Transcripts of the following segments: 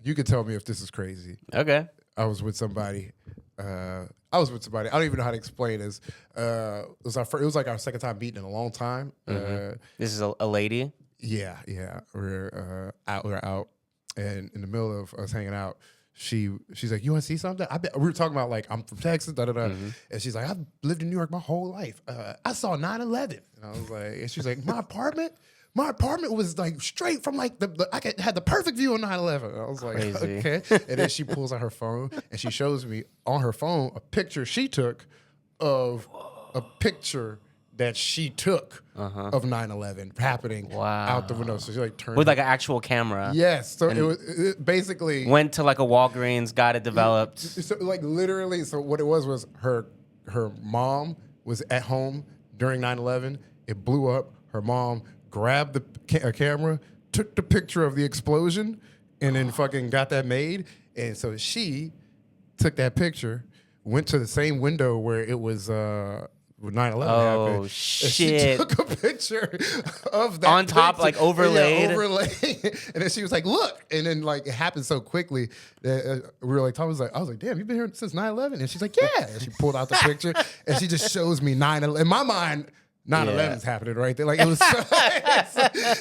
You could tell me if this is crazy. Okay. I was with somebody. I don't even know how to explain this. It was like our second time meeting in a long time. This is a lady? Yeah. We're out, and in the middle of us hanging out, she's like, "You want to see something?" We were talking about like, I'm from Texas, and she's like, "I've lived in New York my whole life. I saw 9/11," and I was like, and she's like, "My apartment was like straight from like had the perfect view of 9/11." And I was like, Crazy. "Okay." And then she pulls out her phone and she shows me on her phone a picture she took of a picture that she took of 9/11 happening out the window. So she like turned with like an actual camera. Yes. So it basically went to like a Walgreens, got it developed. So like literally, so what it was her mom was at home during 9/11. It blew up. Her mom grabbed the camera, took the picture of the explosion, and then fucking got that made. And so she took that picture, went to the same window where it was when 9/11 happened. Oh, shit. And she took a picture of that on top, picture. like overlaid. Yeah, overlaid. And then she was like, "Look." And then like it happened so quickly that we were like, I was like, "Damn, you've been here since 9/11?" And she's like, "Yeah." And she pulled out the picture and she just shows me 9/11. In my mind, 9/11 is happening right there. Like it was,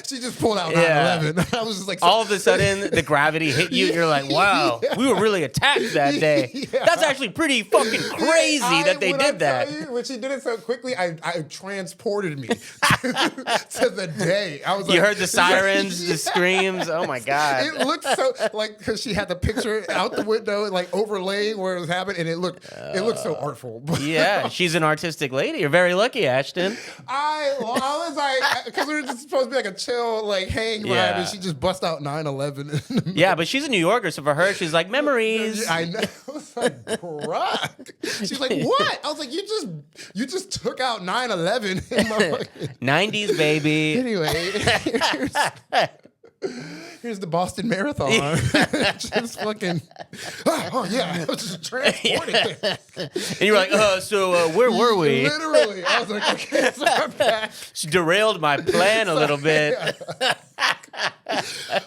she just pulled out 9/11. I was just like, all of a sudden the gravity hit you. You're like, wow, we were really attacked that day. Yeah. That's actually pretty fucking crazy that they did that. When she did it so quickly, I transported me to the day. I was like, You heard the sirens, the screams. Oh my God. It looked so like because she had the picture out the window, like overlaying where it was happening, and it looked so artful. Yeah, she's an artistic lady. You're very lucky, Ashton. I was like, because we were just supposed to be like a chill, like hang ride, and she just bust out 9/11. Yeah, but she's a New Yorker, so for her, she's like, memories. I know. I was like, bruh. She's like, what? I was like, you just took out 9/11 in my fucking 90s, baby. Anyway, here's the Boston Marathon. Just fucking, oh yeah, I was just transporting it. And you were like, where were we? Literally. I was like, okay, so I'm back. She derailed my plan a little bit.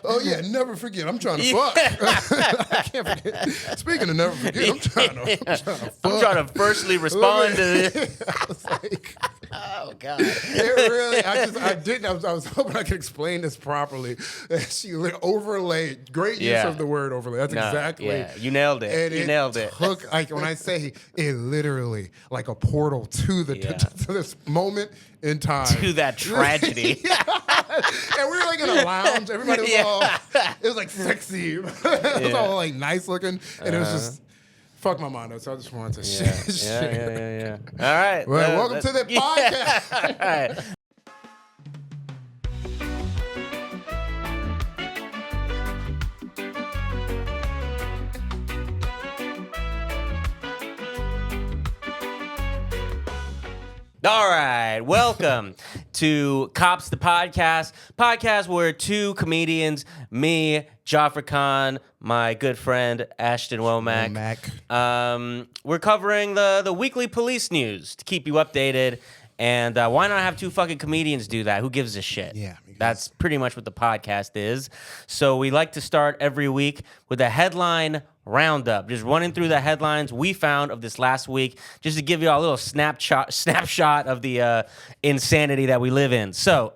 Oh yeah, never forget. I'm trying to fuck. I can't forget. Speaking of never forget, I'm trying to fuck. I'm trying to firstly respond to this. I was like, Oh God. it really. I didn't. I was hoping I could explain this properly. She overlaid. Great use of the word overlay. That's exactly. Yeah, you nailed it. And you nailed it. Took, like when I say it, literally like a portal to the to this moment in time, to that tragedy. And we were like in a lounge. Everybody was all. It was like sexy. It was all like nice looking, and it was just. Fuck my mind, so I just wanted to share. All right. Well, welcome to the podcast. All right. All right, welcome to Kawps The Podcast where two comedians, me, Jafar Khan, my good friend Ashton Womack, we're covering the weekly police news to keep you updated. And why not have two fucking comedians do that? Who gives a shit? Yeah. That's pretty much what the podcast is. So we like to start every week with a headline roundup, just running through the headlines we found of this last week, just to give you a little snapshot of the insanity that we live in. So,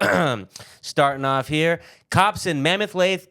starting off here, cops in Mammoth Lake,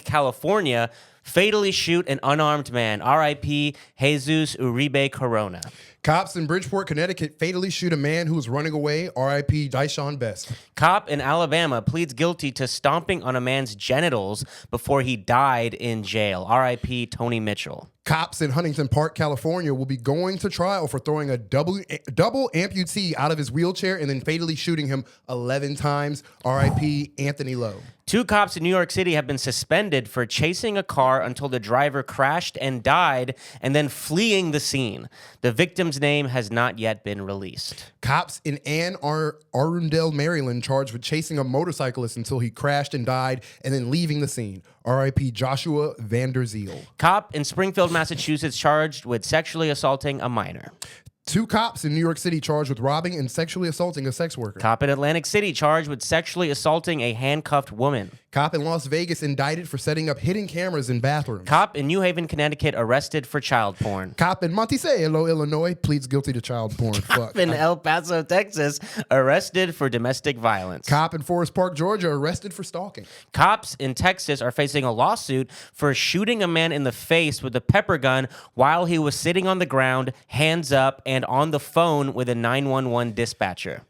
California, fatally shoot an unarmed man. R.I.P. Jesus Uribe Corona. Cops in Bridgeport, Connecticut, fatally shoot a man who was running away. R.I.P. Dyshawn Best. Cop in Alabama pleads guilty to stomping on a man's genitals before he died in jail. R.I.P. Tony Mitchell. Cops in Huntington Park, California, will be going to trial for throwing a double amputee out of his wheelchair and then fatally shooting him 11 times. R.I.P. Anthony Lowe. Two cops in New York City have been suspended for chasing a car until the driver crashed and died and then fleeing the scene. The victim's name has not yet been released. Cops in Anne Arundel, Maryland, charged with chasing a motorcyclist until he crashed and died and then leaving the scene. R.I.P. Joshua Vanderzeel. Cop in Springfield, Massachusetts, charged with sexually assaulting a minor. 2 cops in New York City charged with robbing and sexually assaulting a sex worker. Cop in Atlantic City charged with sexually assaulting a handcuffed woman. Cop in Las Vegas indicted for setting up hidden cameras in bathrooms. Cop in New Haven, Connecticut arrested for child porn. Cop in Monticello, Illinois pleads guilty to child porn. Cop in El Paso, Texas arrested for domestic violence. Cop in Forest Park, Georgia arrested for stalking. Cops in Texas are facing a lawsuit for shooting a man in the face with a pepper gun while he was sitting on the ground, hands up, and on the phone with a 911 dispatcher.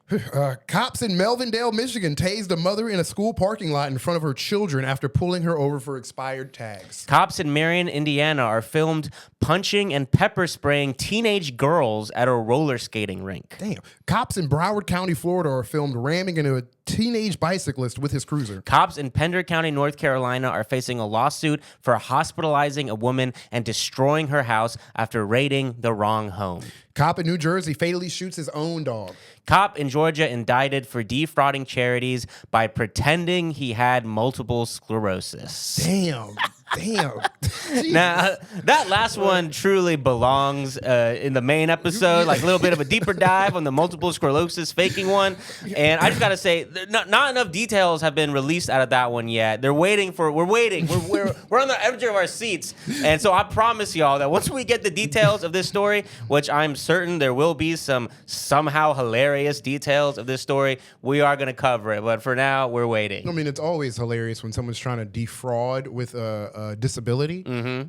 Cops in Melvindale, Michigan tased a mother in a school parking lot in front of her children after pulling her over for expired tags. Cops in Marion, Indiana are filmed punching and pepper spraying teenage girls at a roller skating rink. Damn. Cops in Broward County, Florida are filmed ramming into a teenage bicyclist with his cruiser. Cops in Pender County, North Carolina are facing a lawsuit for hospitalizing a woman and destroying her house after raiding the wrong home. Cop in New Jersey fatally shoots his own dog. Cop in Georgia indicted for defrauding charities by pretending he had multiple sclerosis. Damn. Now, that last one truly belongs in the main episode, like a little bit of a deeper dive on the multiple sclerosis faking one. And I just got to say, not enough details have been released out of that one yet. We're waiting. We're on the edge of our seats. And so I promise y'all that once we get the details of this story, which I'm certain there will be some somehow hilarious details of this story, we are going to cover it. But for now, we're waiting. I mean, it's always hilarious when someone's trying to defraud with a disability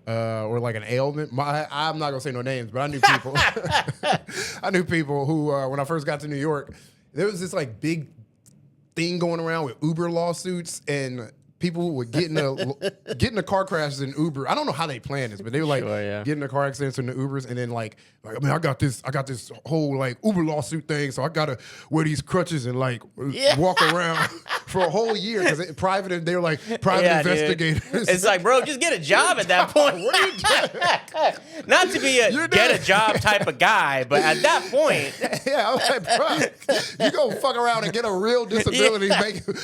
or like an ailment. I'm not gonna say no names, but I knew people. I knew people who, when I first got to New York, there was this like big thing going around with Uber lawsuits, and people would get in car crashes in Uber. I don't know how they planned this, but they were like get in the car accidents in the Ubers, and then like I mean, I got this whole like Uber lawsuit thing, so I gotta wear these crutches and like walk around for a whole year because they were like private investigators. Dude. It's like, bro, just get a job at that point. What are you doing? Not to be a get a job type of guy, but at that point, yeah, I'm like, bro, you gonna fuck around and get a real disability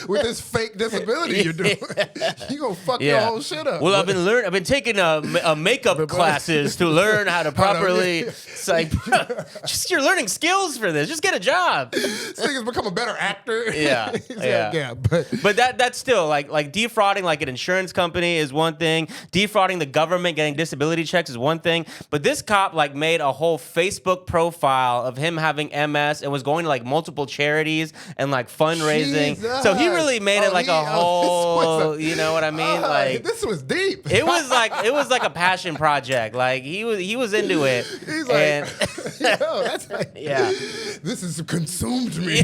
with this fake disability you're doing. You gonna fuck your whole shit up. Well, I've been taking a makeup classes to learn how to properly. It's like, just you're learning skills for this. Just get a job. This nigga's become a better actor. Yeah. But that's still like defrauding like an insurance company is one thing. Defrauding the government, getting disability checks is one thing. But this cop like made a whole Facebook profile of him having MS and was going to like multiple charities and like fundraising. Jesus. So he really made it like a whole, you know what I mean? Like this was deep. It was like a passion project. Like he was into it. He's like, yo, that's like, this has consumed me.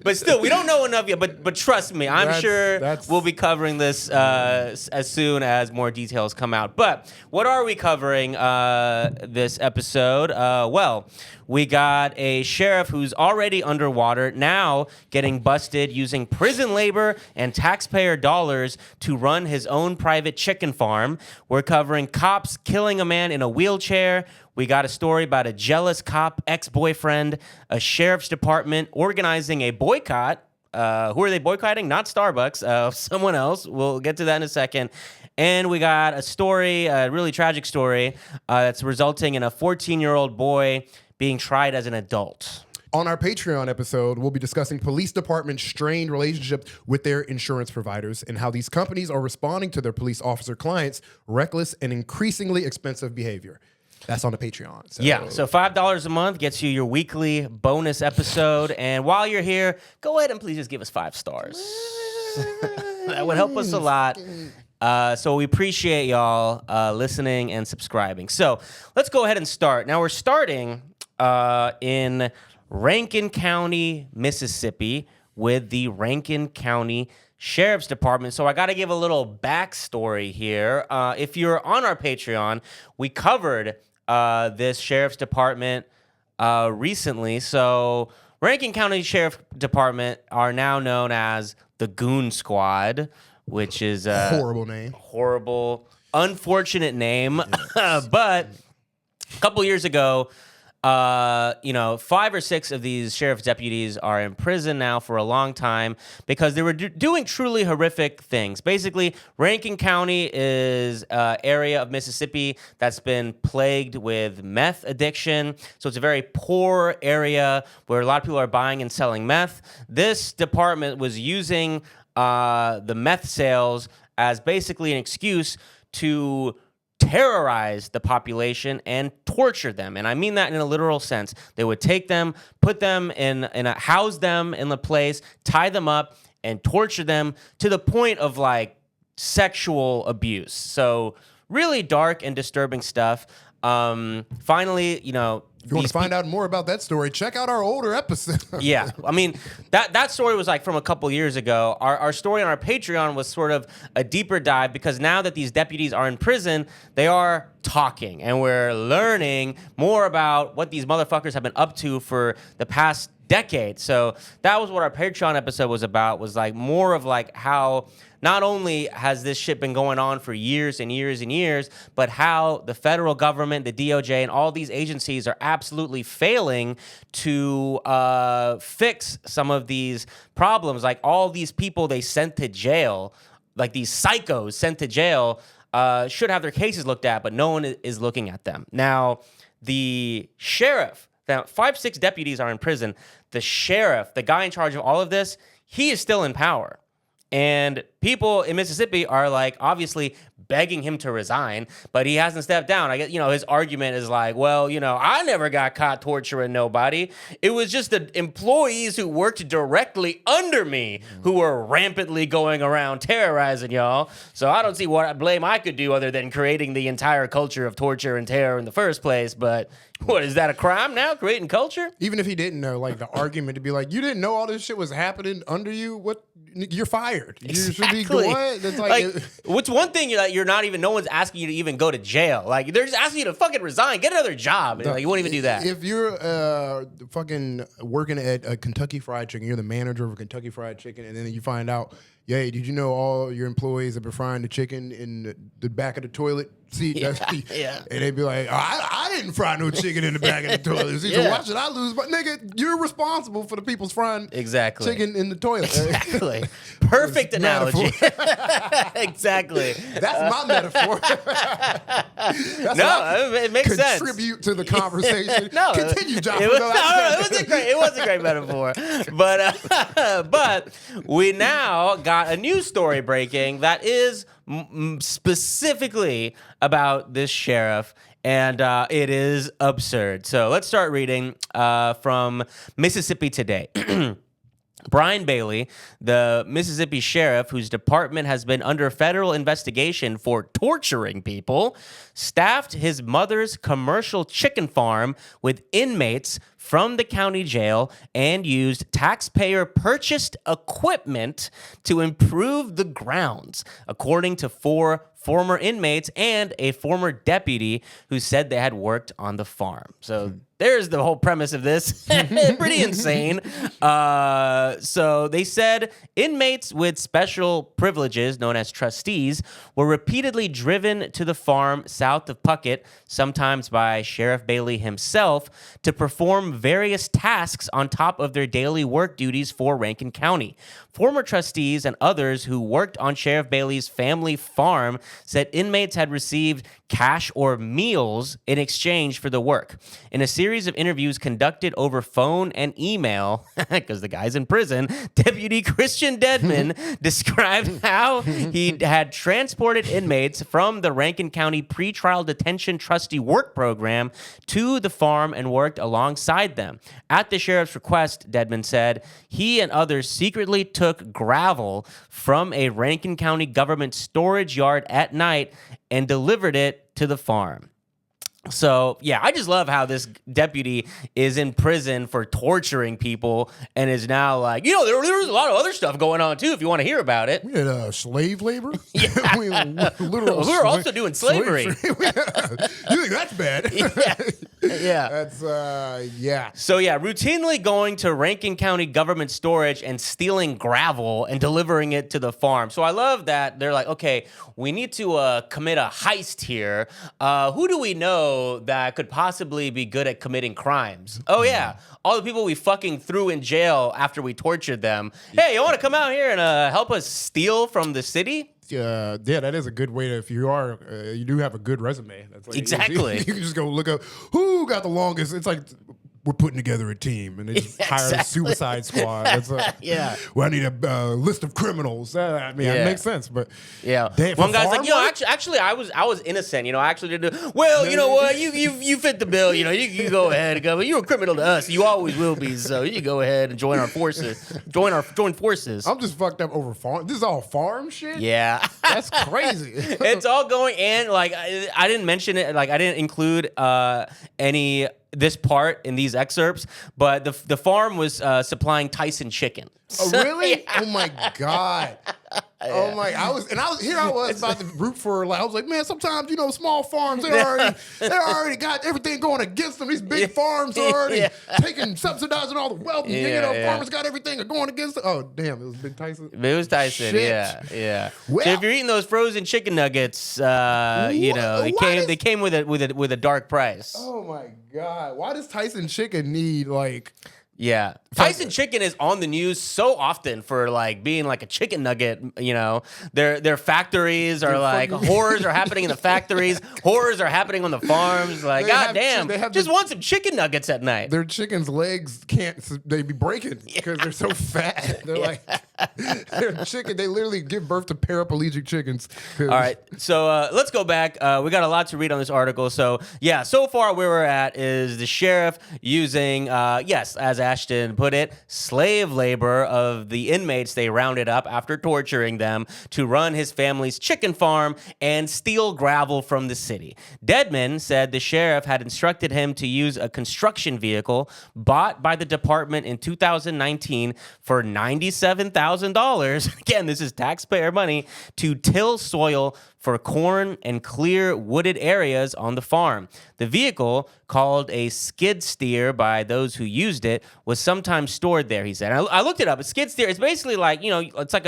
But still, we don't know enough yet. But trust me, I'm sure we'll be covering this as soon as more details come out. But what are we covering this episode? Well, we got a sheriff who's already underwater, now getting busted using prison labor and taxpayer dollars to run his own private chicken farm. We're covering cops killing a man in a wheelchair. We got a story about a jealous cop ex-boyfriend, a sheriff's department organizing a boycott. Who are they boycotting? Not Starbucks, someone else. We'll get to that in a second. And we got a story, a really tragic story, that's resulting in a 14-year-old boy being tried as an adult. On our Patreon episode, we'll be discussing police departments' strained relationship with their insurance providers and how these companies are responding to their police officer clients' reckless and increasingly expensive behavior. That's on the Patreon. So $5 a month gets you your weekly bonus episode. And while you're here, go ahead and please just give us 5 stars. That would help us a lot. So we appreciate y'all listening and subscribing. So let's go ahead and start. Now we're starting in Rankin County, Mississippi, with the Rankin County Sheriff's Department. So I got to give a little backstory here. If you're on our Patreon, we covered this Sheriff's Department recently. So Rankin County Sheriff Department are now known as the Goon Squad, which is a horrible name. Horrible, unfortunate name. Yes. But a couple years ago, 5 or 6 of these sheriff's deputies are in prison now for a long time because they were doing truly horrific things. Basically, Rankin County is an area of Mississippi that's been plagued with meth addiction. So it's a very poor area where a lot of people are buying and selling meth. This department was using the meth sales as basically an excuse to terrorize the population and torture them. And I mean that in a literal sense. They would take them, put them house them in the place, tie them up, and torture them to the point of like sexual abuse. So really dark and disturbing stuff. Finally, if you want to find out more about that story, check out our older episode. Yeah. I mean, that story was like from a couple years ago. Our story on our Patreon was sort of a deeper dive because now that these deputies are in prison, they are talking and we're learning more about what these motherfuckers have been up to for the past decade. So that was what our Patreon episode was about, was like more of like how not only has this shit been going on for years and years and years, but how the federal government, the DOJ, and all these agencies are absolutely failing to fix some of these problems. Like all these people they sent to jail, like these psychos sent to jail, should have their cases looked at, but no one is looking at them. Now, the sheriff, now 5-6 deputies are in prison. The sheriff, the guy in charge of all of this, he is still in power. And people in Mississippi are like obviously begging him to resign, but he hasn't stepped down. I guess, his argument is like, well, I never got caught torturing nobody. It was just the employees who worked directly under me who were rampantly going around terrorizing y'all. So I don't see what blame I could do other than creating the entire culture of torture and terror in the first place. But what, is that a crime now, creating culture? Even if he didn't know, like the argument to be like, you didn't know all this shit was happening under you? What? You're fired. Exactly. You should be what? That's like what's one thing you're not even, no one's asking you to even go to jail. Like they're just asking you to fucking resign, get another job. Like you won't even do that. If you're fucking working at a Kentucky Fried Chicken, you're the manager of a Kentucky Fried Chicken, and then you find out, yeah, did you know all your employees have been frying the chicken in the back of the toilet seat? Yeah. And they'd be like, I didn't fry no chicken in the back of the toilet seat, so why should I lose? But nigga, you're responsible for the people's frying chicken in the toilet. Exactly. Perfect analogy. Exactly. That's my metaphor. It makes sense. Contribute to the conversation. No, continue, John. It was a great metaphor. But we now got a news story breaking that is specifically about this sheriff, and it is absurd. So let's start reading from Mississippi Today. Brian Bailey, the Mississippi sheriff whose department has been under federal investigation for torturing people, staffed his mother's commercial chicken farm with inmates from the county jail and used taxpayer-purchased equipment to improve the grounds, according to 4 former inmates and a former deputy who said they had worked on the farm. So there's the whole premise of this. Pretty insane. So they said inmates with special privileges, known as trustees, were repeatedly driven to the farm south of Puckett, sometimes by Sheriff Bailey himself, to perform various tasks on top of their daily work duties for Rankin County. Former trustees and others who worked on Sheriff Bailey's family farm said inmates had received cash or meals in exchange for the work. In a series of interviews conducted over phone and email, because the guy's in prison, Deputy Christian Dedman described how he had transported inmates from the Rankin County Pretrial Detention Trustee Work Program to the farm and worked alongside them. At the sheriff's request, Dedman said, he and others secretly took gravel from a Rankin County government storage yard at night and delivered it to the farm. So, yeah, I just love how this deputy is in prison for torturing people and is now like, there's a lot of other stuff going on, too, if you want to hear about it. We had slave labor? Yeah. we were also doing slavery. You think that's bad? Yeah. Yeah. That's yeah. So yeah, routinely going to Rankin County government storage and stealing gravel and delivering it to the farm. So I love that they're like, okay, we need to commit a heist here. Who do we know that could possibly be good at committing crimes? Oh yeah, all the people we fucking threw in jail after we tortured them. Hey, you want to come out here and help us steal from the city? Yeah, that is a good way to, if you are, you do have a good resume. That's like, Exactly. You can just go look up who got the longest. It's like, we're putting together a team and they just hire a suicide squad. That's Yeah. Well, I need a list of criminals. I mean, it makes sense, but yeah. damn, One guy's like, farm yo, work? actually, I was innocent. You know, I actually didn't. Well, you know what? You fit the bill. You know, you go ahead and go. You're a criminal to us. You always will be. So you go ahead and join our forces. Join forces. I'm just fucked up over farm. This is all farm shit? Yeah. That's crazy. It's all going in. Like I didn't mention it. Like I didn't include any this part in these excerpts, but the farm was supplying Tyson chicken. Oh, really? Yeah. Oh my God. Oh my! I was about to root for. Like, I was like, man, sometimes small farms they already got everything going against them. These big farms are already taking subsidizing all the wealth. Farmers got everything going against them. Oh damn! It was Big Tyson. It was Tyson. Shit. Yeah. Well, So if you're eating those frozen chicken nuggets, they came with a dark price. Oh my God! Why does Tyson chicken need like? Yeah. Tyson chicken is on the news so often for like being like a chicken nugget, Their factories are like horrors are happening in the factories, horrors are happening on the farms. Like, goddamn, just want some chicken nuggets at night. Their chicken's legs they be breaking because they're so fat. They're like they're chicken. They literally give birth to paraplegic chickens. All right, so let's go back. We got a lot to read on this article. So yeah, so far where we're at is the sheriff using, yes, as Ashton put it, slave labor of the inmates they rounded up after torturing them to run his family's chicken farm and steal gravel from the city. Dedman said the sheriff had instructed him to use a construction vehicle bought by the department in 2019 for $97,000. Again, this is taxpayer money to till soil for corn and clear wooded areas on the farm. The vehicle, called a skid steer by those who used it, was sometimes stored there, he said. I looked it up. A skid steer, it's basically like, it's like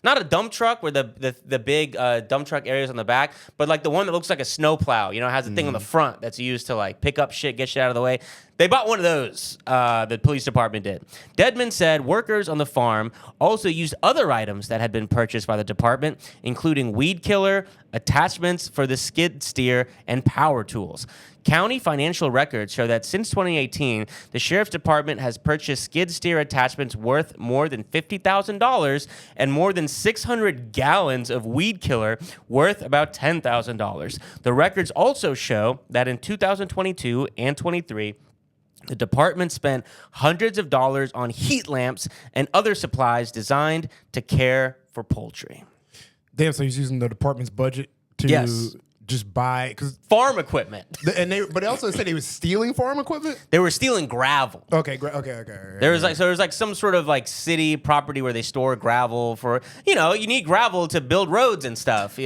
not a dump truck where the big dump truck areas on the back, but like the one that looks like a snow plow, it has a thing on the front that's used to like pick up shit, get shit out of the way. They bought one of those, the police department did. Dedman said workers on the farm also used other items that had been purchased by the department, including weed killer, attachments for the skid steer, and power tools. County financial records show that since 2018, the sheriff's department has purchased skid steer attachments worth more than $50,000 and more than 600 gallons of weed killer worth about $10,000. The records also show that in 2022 and 23, the department spent hundreds of dollars on heat lamps and other supplies designed to care for poultry. Damn, so he's using the department's budget to just buy farm equipment. But they also said he was stealing farm equipment. They were stealing gravel. Okay. There was like some sort of like city property where they store gravel for you need gravel to build roads and stuff.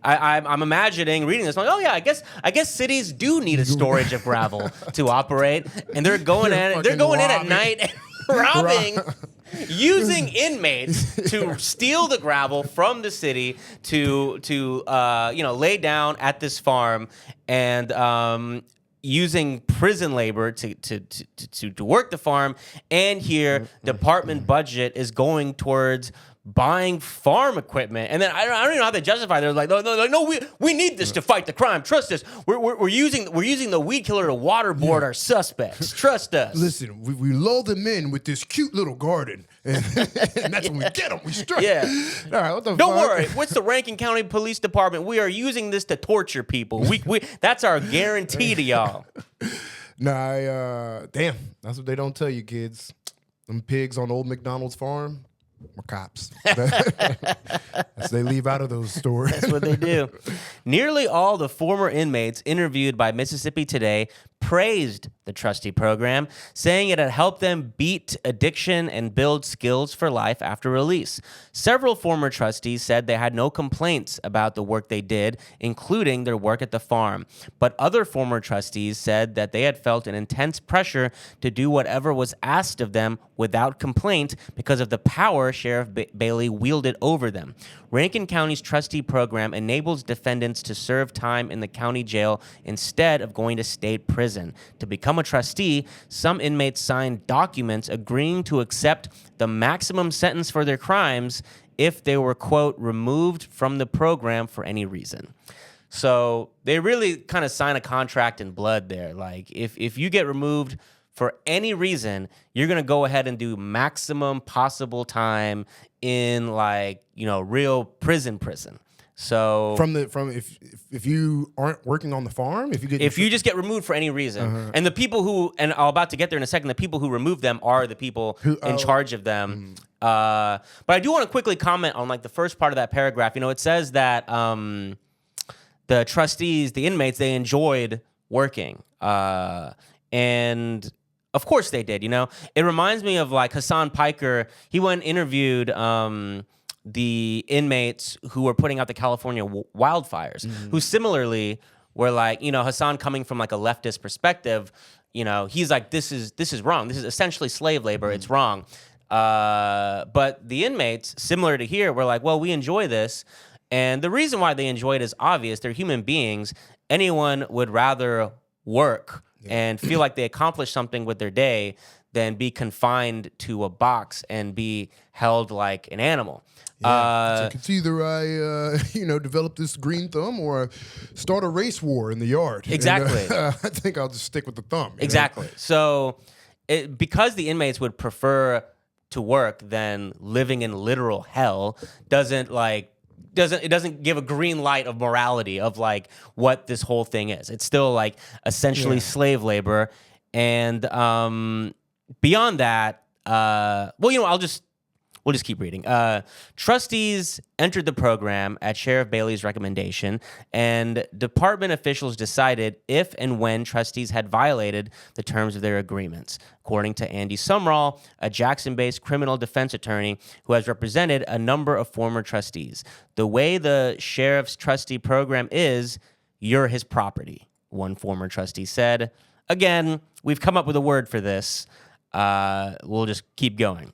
I'm imagining reading this like, oh yeah, I guess cities do need a storage of gravel to operate, and they're going in at night and robbing. Using inmates to steal the gravel from the city to lay down at this farm, and using prison labor to work the farm. And here, department budget is going towards buying farm equipment, and then I don't even know how they justify. They're like, no, we need this to fight the crime. Trust us. We're using the weed killer to waterboard our suspects. Trust us. Listen, we lull them in with this cute little garden, and that's when we get them. We strike. Yeah. All right. What the Don't fuck? worry. What's the Rankin County Police Department? We are using this to torture people. We that's our guarantee to y'all. Nah, damn. That's what they don't tell you, kids. Them pigs on Old McDonald's farm. We're cops. That's they leave out of those stories. That's what they do. Nearly all the former inmates interviewed by Mississippi Today praised the trustee program, saying it had helped them beat addiction and build skills for life after release. Several former trustees said they had no complaints about the work they did, including their work at the farm. But other former trustees said that they had felt an intense pressure to do whatever was asked of them without complaint because of the power Sheriff Bailey wielded over them. Rankin County's trustee program enables defendants to serve time in the county jail instead of going to state prison. To become a trustee, some inmates signed documents agreeing to accept the maximum sentence for their crimes if they were, quote, removed from the program for any reason. So they really kind of sign a contract in blood there. Like, if you get removed for any reason, you're going to go ahead and do maximum possible time in, like, you know, real prison. So if you aren't working on the farm, if you just get removed for any reason, and the people who, and I'm about to get there in a second, the people who remove them are the people in charge of them. But I do want to quickly comment on, like, the first part of that paragraph. You know, it says that the trustees, the inmates, they enjoyed working, and of course they did. You know, it reminds me of, like, Hassan Piker. He went and interviewed the inmates who were putting out the California wildfires, who similarly were like, you know, Hassan coming from, like, a leftist perspective, you know, he's like, this is wrong. This is essentially slave labor. It's wrong. But the inmates, similar to here, were like, well, we enjoy this. And the reason why they enjoy it is obvious. They're human beings. Anyone would rather work and feel like they accomplished something with their day than be confined to a box and be held like an animal. Yeah, it's either I, develop this green thumb or start a race war in the yard. Exactly. And, I think I'll just stick with the thumb. Exactly. So because the inmates would prefer to work than living in literal hell, doesn't give a green light of morality of, like, what this whole thing is. It's still, like, essentially slave labor. And beyond that, we'll just keep reading. Trustees entered the program at Sheriff Bailey's recommendation, and department officials decided if and when trustees had violated the terms of their agreements. According to Andy Sumrall, a Jackson-based criminal defense attorney who has represented a number of former trustees. The way the sheriff's trustee program is, you're his property, one former trustee said. Again, we've come up with a word for this. We'll just keep going.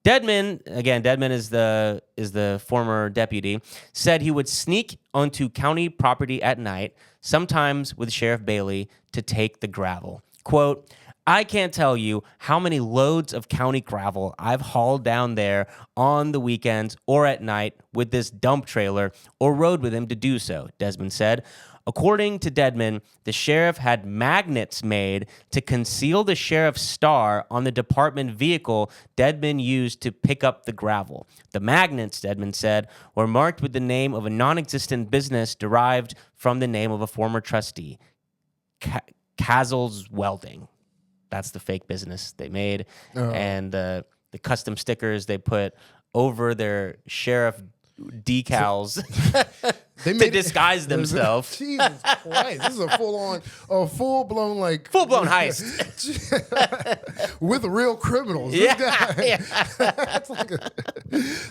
Dedman is the former deputy, said he would sneak onto county property at night, sometimes with Sheriff Bailey, to take the gravel. Quote, I can't tell you how many loads of county gravel I've hauled down there on the weekends or at night with this dump trailer or rode with him to do so, Desmond said. According to Dedman, the sheriff had magnets made to conceal the sheriff's star on the department vehicle Dedman used to pick up the gravel. The magnets, Dedman said, were marked with the name of a non-existent business derived from the name of a former trustee, Cazles Welding. That's the fake business they made. And the custom stickers they put over their sheriff decals to disguise themselves. Jesus Christ. This is a full-blown heist. With real criminals. Yeah.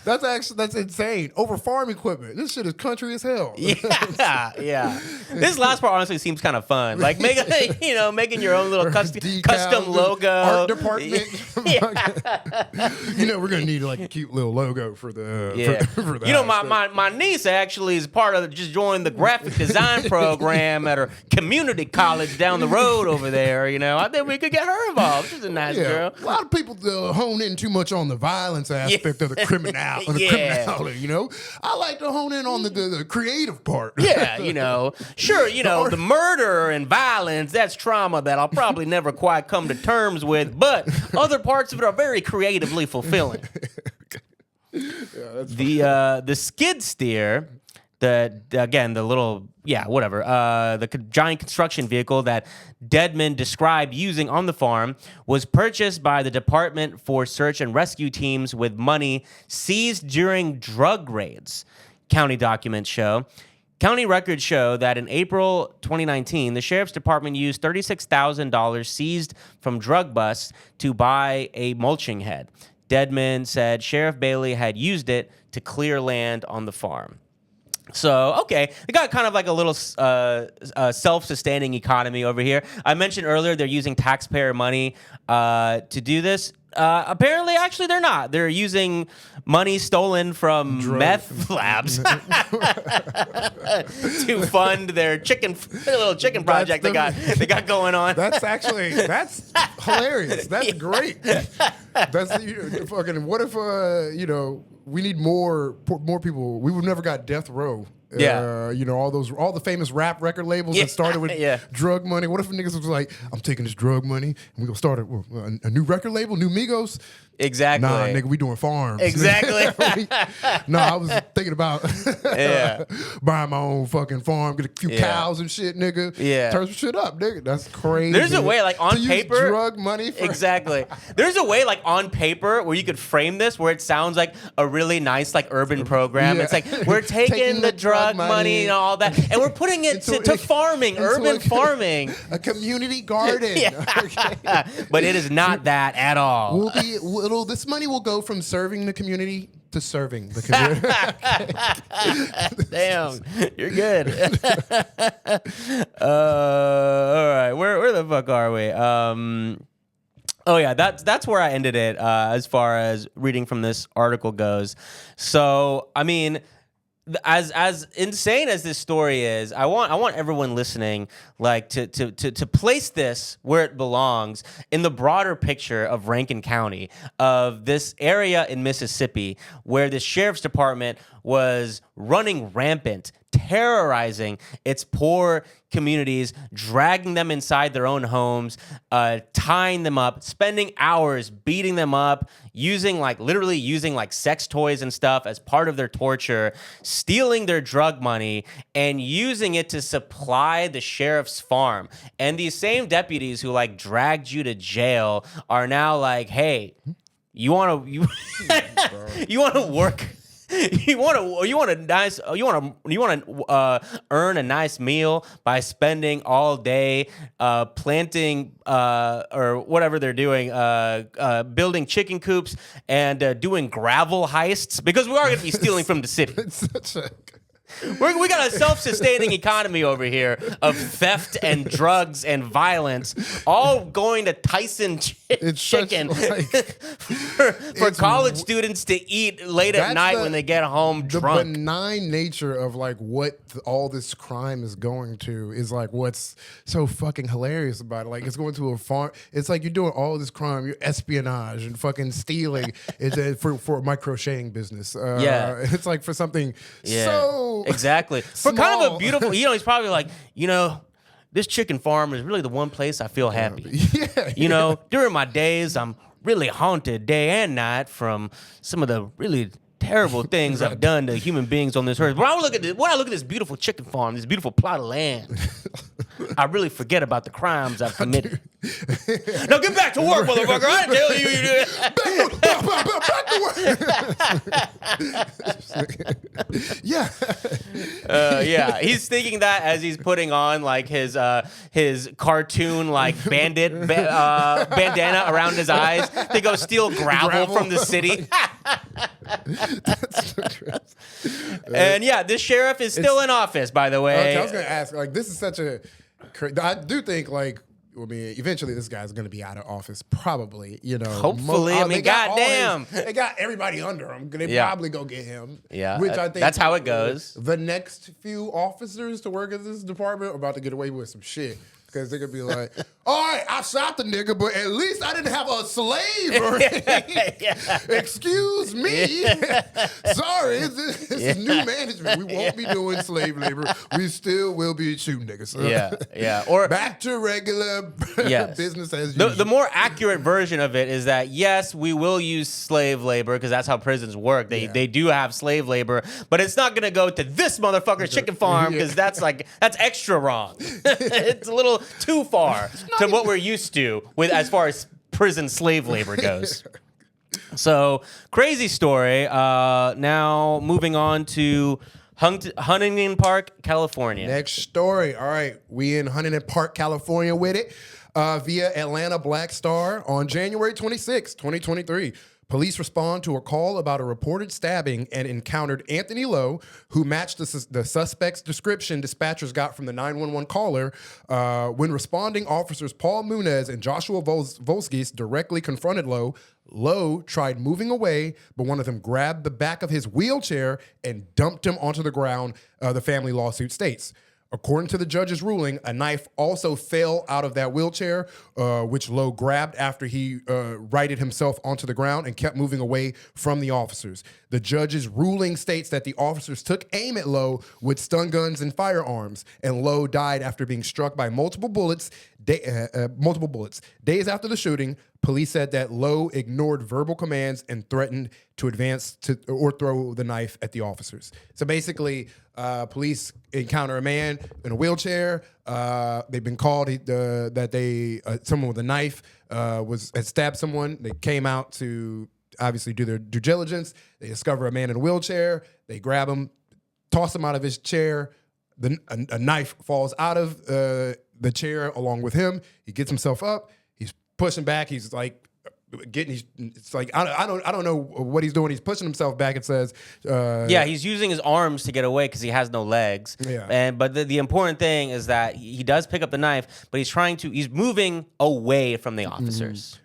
That's insane. Over farm equipment. This shit is country as hell. Yeah. This last part honestly seems kind of fun. Like making your own little custom logo. Art department. We're gonna need like a cute little logo for the for that. My niece actually is part of just joined the graphic design program at her community college down the road over there. I think we could get her involved. She's a nice girl. A lot of people hone in too much on the violence aspect of the criminality. I like to hone in on the creative part. Sure, the murder and violence, that's trauma that I'll probably never quite come to terms with, but other parts of it are very creatively fulfilling. The skid steer, the giant construction vehicle that Dedman described using on the farm was purchased by the Department for Search and Rescue teams with money seized during drug raids, county documents show. County records show that in April 2019, the Sheriff's Department used $36,000 seized from drug busts to buy a mulching head. Dedman said Sheriff Bailey had used it to clear land on the farm. So, okay, they got kind of like a little self-sustaining economy over here. I mentioned earlier they're using taxpayer money to do this. Apparently, actually, they're not. They're using money stolen from meth labs to fund their little chicken project they got going on. That's hilarious. That's great. That's fucking. What if we need more people? We would never got Death Row. Yeah. All the famous rap record labels that started with drug money. What if niggas was like, I'm taking this drug money and we gonna start a new record label, new Migos? Exactly. Nah, nigga, we doing farms. Exactly. I was thinking about buying my own fucking farm, get a few cows and shit, nigga. Yeah. Turn some shit up, nigga. That's crazy. There's a way, like on paper, use drug money. Exactly. There's a way, like on paper, where you could frame this where it sounds like a really nice, like urban program. Yeah. It's like we're taking the drug money and all that, and we're putting it to farming, urban farming, a community garden. Yeah. But it is not that at all. This money will go from serving the community to serving the community. Damn, you're good. All right, where the fuck are we? Oh yeah, that's where I ended it as far as reading from this article goes. So I mean, as insane as this story is, I want everyone listening like to place this where it belongs in the broader picture of Rankin County, of this area in Mississippi where the sheriff's department was running rampant, terrorizing its poor communities, dragging them inside their own homes, tying them up, spending hours beating them up, literally using sex toys and stuff as part of their torture, stealing their drug money and using it to supply the sheriff's farm. And these same deputies who dragged you to jail are now like, hey, you want to work? You want to earn a nice meal by spending all day planting or whatever they're doing, building chicken coops and doing gravel heists, because we are going to be stealing from the city. We got a self-sustaining economy over here of theft and drugs and violence, all going to Tyson chicken for college students to eat late at night when they get home drunk. The benign nature of what all this crime is going to is what's so fucking hilarious about it. It's going to a farm. It's like you're doing all this crime, you're espionage and fucking stealing. It's for my crocheting business. It's for something so. Exactly. For kind of a beautiful, he's probably like, this chicken farm is really the one place I feel happy. Yeah. During my days, I'm really haunted day and night from some of the really terrible things I've done to human beings on this earth. When I look at this beautiful chicken farm, this beautiful plot of land, I really forget about the crimes I've committed. Now get back to work, motherfucker. I didn't tell you you do it. Yeah. Yeah. He's thinking that as he's putting on his cartoon bandit bandana around his eyes to go steal gravel from the city. That's so true. And yeah, this sheriff is still in office, by the way. Okay, I was going to ask, this is such a. I do think eventually this guy's going to be out of office, probably. Hopefully, goddamn, they got everybody under him. They probably go get him. Yeah, which I think that's how it goes. The next few officers to work at this department are about to get away with some shit. Because they could be like, all right, I shot the nigga, but at least I didn't have a slave or anything. Excuse me. Sorry, this is new management. We won't be doing slave labor. We still will be shooting niggas. Yeah. Or back to regular business as usual. The more accurate version of it is that, yes, we will use slave labor because that's how prisons work. They do have slave labor, but it's not going to go to this motherfucker's chicken farm because that's extra wrong. It's a little too far to what we're used to with as far as prison slave labor goes. So crazy story. Now moving on to Huntington Park, California. Next story. All right, we in Huntington Park, California with it. Via Atlanta Black Star on January 26, 2023. Police respond to a call about a reported stabbing and encountered Anthony Lowe, who matched the suspect's description dispatchers got from the 911 caller. When responding, officers Paul Munez and Joshua Volskis directly confronted Lowe. Lowe tried moving away, but one of them grabbed the back of his wheelchair and dumped him onto the ground, the family lawsuit states. According to the judge's ruling, a knife also fell out of that wheelchair, which Lowe grabbed after he righted himself onto the ground and kept moving away from the officers. The judge's ruling states that the officers took aim at Lowe with stun guns and firearms, and Lowe died after being struck by multiple bullets. Days after the shooting, police said that Lowe ignored verbal commands and threatened to advance or throw the knife at the officers. So basically, police encounter a man in a wheelchair. They've been called that someone with a knife had stabbed someone. They came out to obviously do their due diligence. They discover a man in a wheelchair. They grab him, toss him out of his chair. A knife falls out of the chair along with him. He gets himself up. He's pushing back. He's like it's like I don't know what he's doing. He's pushing himself back. It says he's using his arms to get away because he has no legs. But the important thing is that he does pick up the knife, but he's moving away from the officers.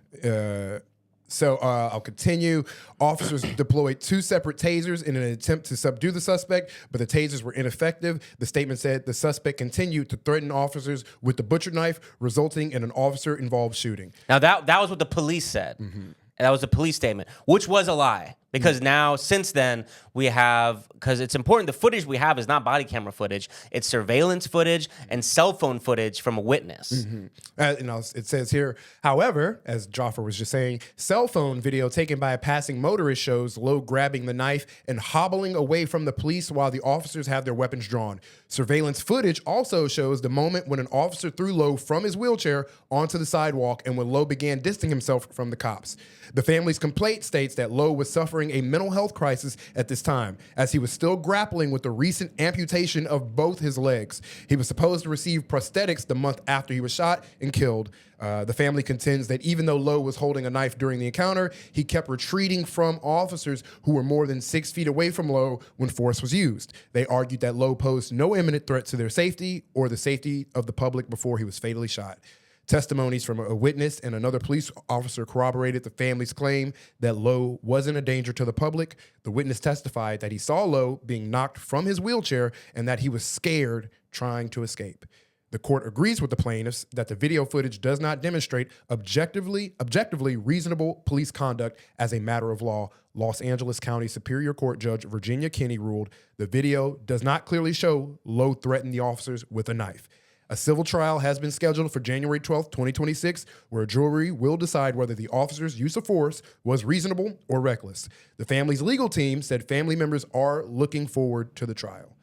So I'll continue. Officers deployed 2 separate tasers in an attempt to subdue the suspect, but the tasers were ineffective. The statement said the suspect continued to threaten officers with the butcher knife, resulting in an officer-involved shooting. Now, that was what the police said. Mm-hmm. That was a police statement, which was a lie. Because now, since then, because it's important, the footage we have is not body camera footage. It's surveillance footage and cell phone footage from a witness. Mm-hmm. It says here, however, as Joffer was just saying, cell phone video taken by a passing motorist shows Lowe grabbing the knife and hobbling away from the police while the officers have their weapons drawn. Surveillance footage also shows the moment when an officer threw Lowe from his wheelchair onto the sidewalk and when Lowe began distancing himself from the cops. The family's complaint states that Lowe was suffering a mental health crisis at this time, as he was still grappling with the recent amputation of both his legs. He was supposed to receive prosthetics the month after he was shot and killed. The family contends that even though Lowe was holding a knife during the encounter, he kept retreating from officers who were more than 6 feet away from Lowe when force was used. They argued that Lowe posed no imminent threat to their safety or the safety of the public before he was fatally shot. Testimonies from a witness and another police officer corroborated the family's claim that Lowe wasn't a danger to the public. The witness testified that he saw Lowe being knocked from his wheelchair and that he was scared trying to escape. The court agrees with the plaintiffs that the video footage does not demonstrate objectively reasonable police conduct as a matter of law. Los Angeles County Superior Court Judge Virginia Kinney ruled the video does not clearly show Lowe threatened the officers with a knife. A civil trial has been scheduled for January 12th, 2026, where a jury will decide whether the officer's use of force was reasonable or reckless. The family's legal team said family members are looking forward to the trial.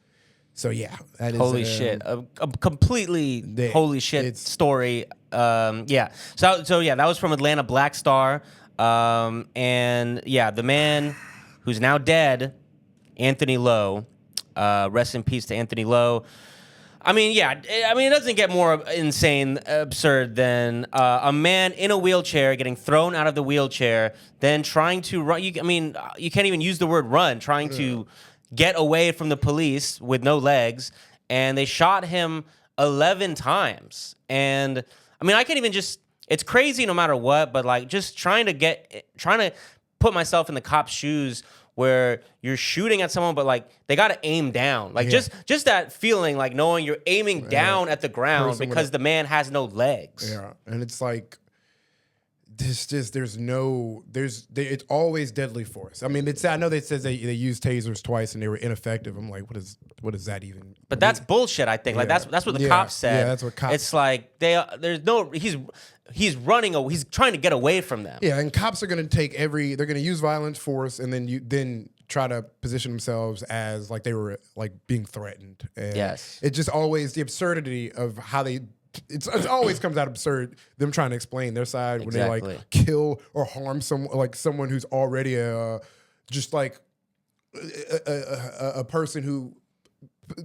So yeah, that is holy shit, a completely holy shit story. So that was from Atlanta Black Star, and yeah, the man who's now dead, Anthony Lowe. Rest in peace to Anthony Lowe. It doesn't get more insane, absurd than a man in a wheelchair getting thrown out of the wheelchair, then trying to run. You can't even use the word run, trying to get away from the police with no legs, and they shot him 11 times. And I can't even it's crazy no matter what, but just trying to put myself in the cop's shoes where you're shooting at someone, but they gotta aim down. Just that feeling, knowing you're aiming down at the ground because the man has no legs. Yeah, and it's it's always deadly force. I know they says they used tasers twice and they were ineffective. I'm like, what does that even? But that's bullshit. I think that's what the cops said. Yeah, that's what cops. It's he's running. He's trying to get away from them. Yeah, and cops are going to they're going to use violent force and then try to position themselves as they were being threatened. And yes, it's just always the absurdity of how they. It always comes out absurd them trying to explain their side when they kill or harm someone who's already a person who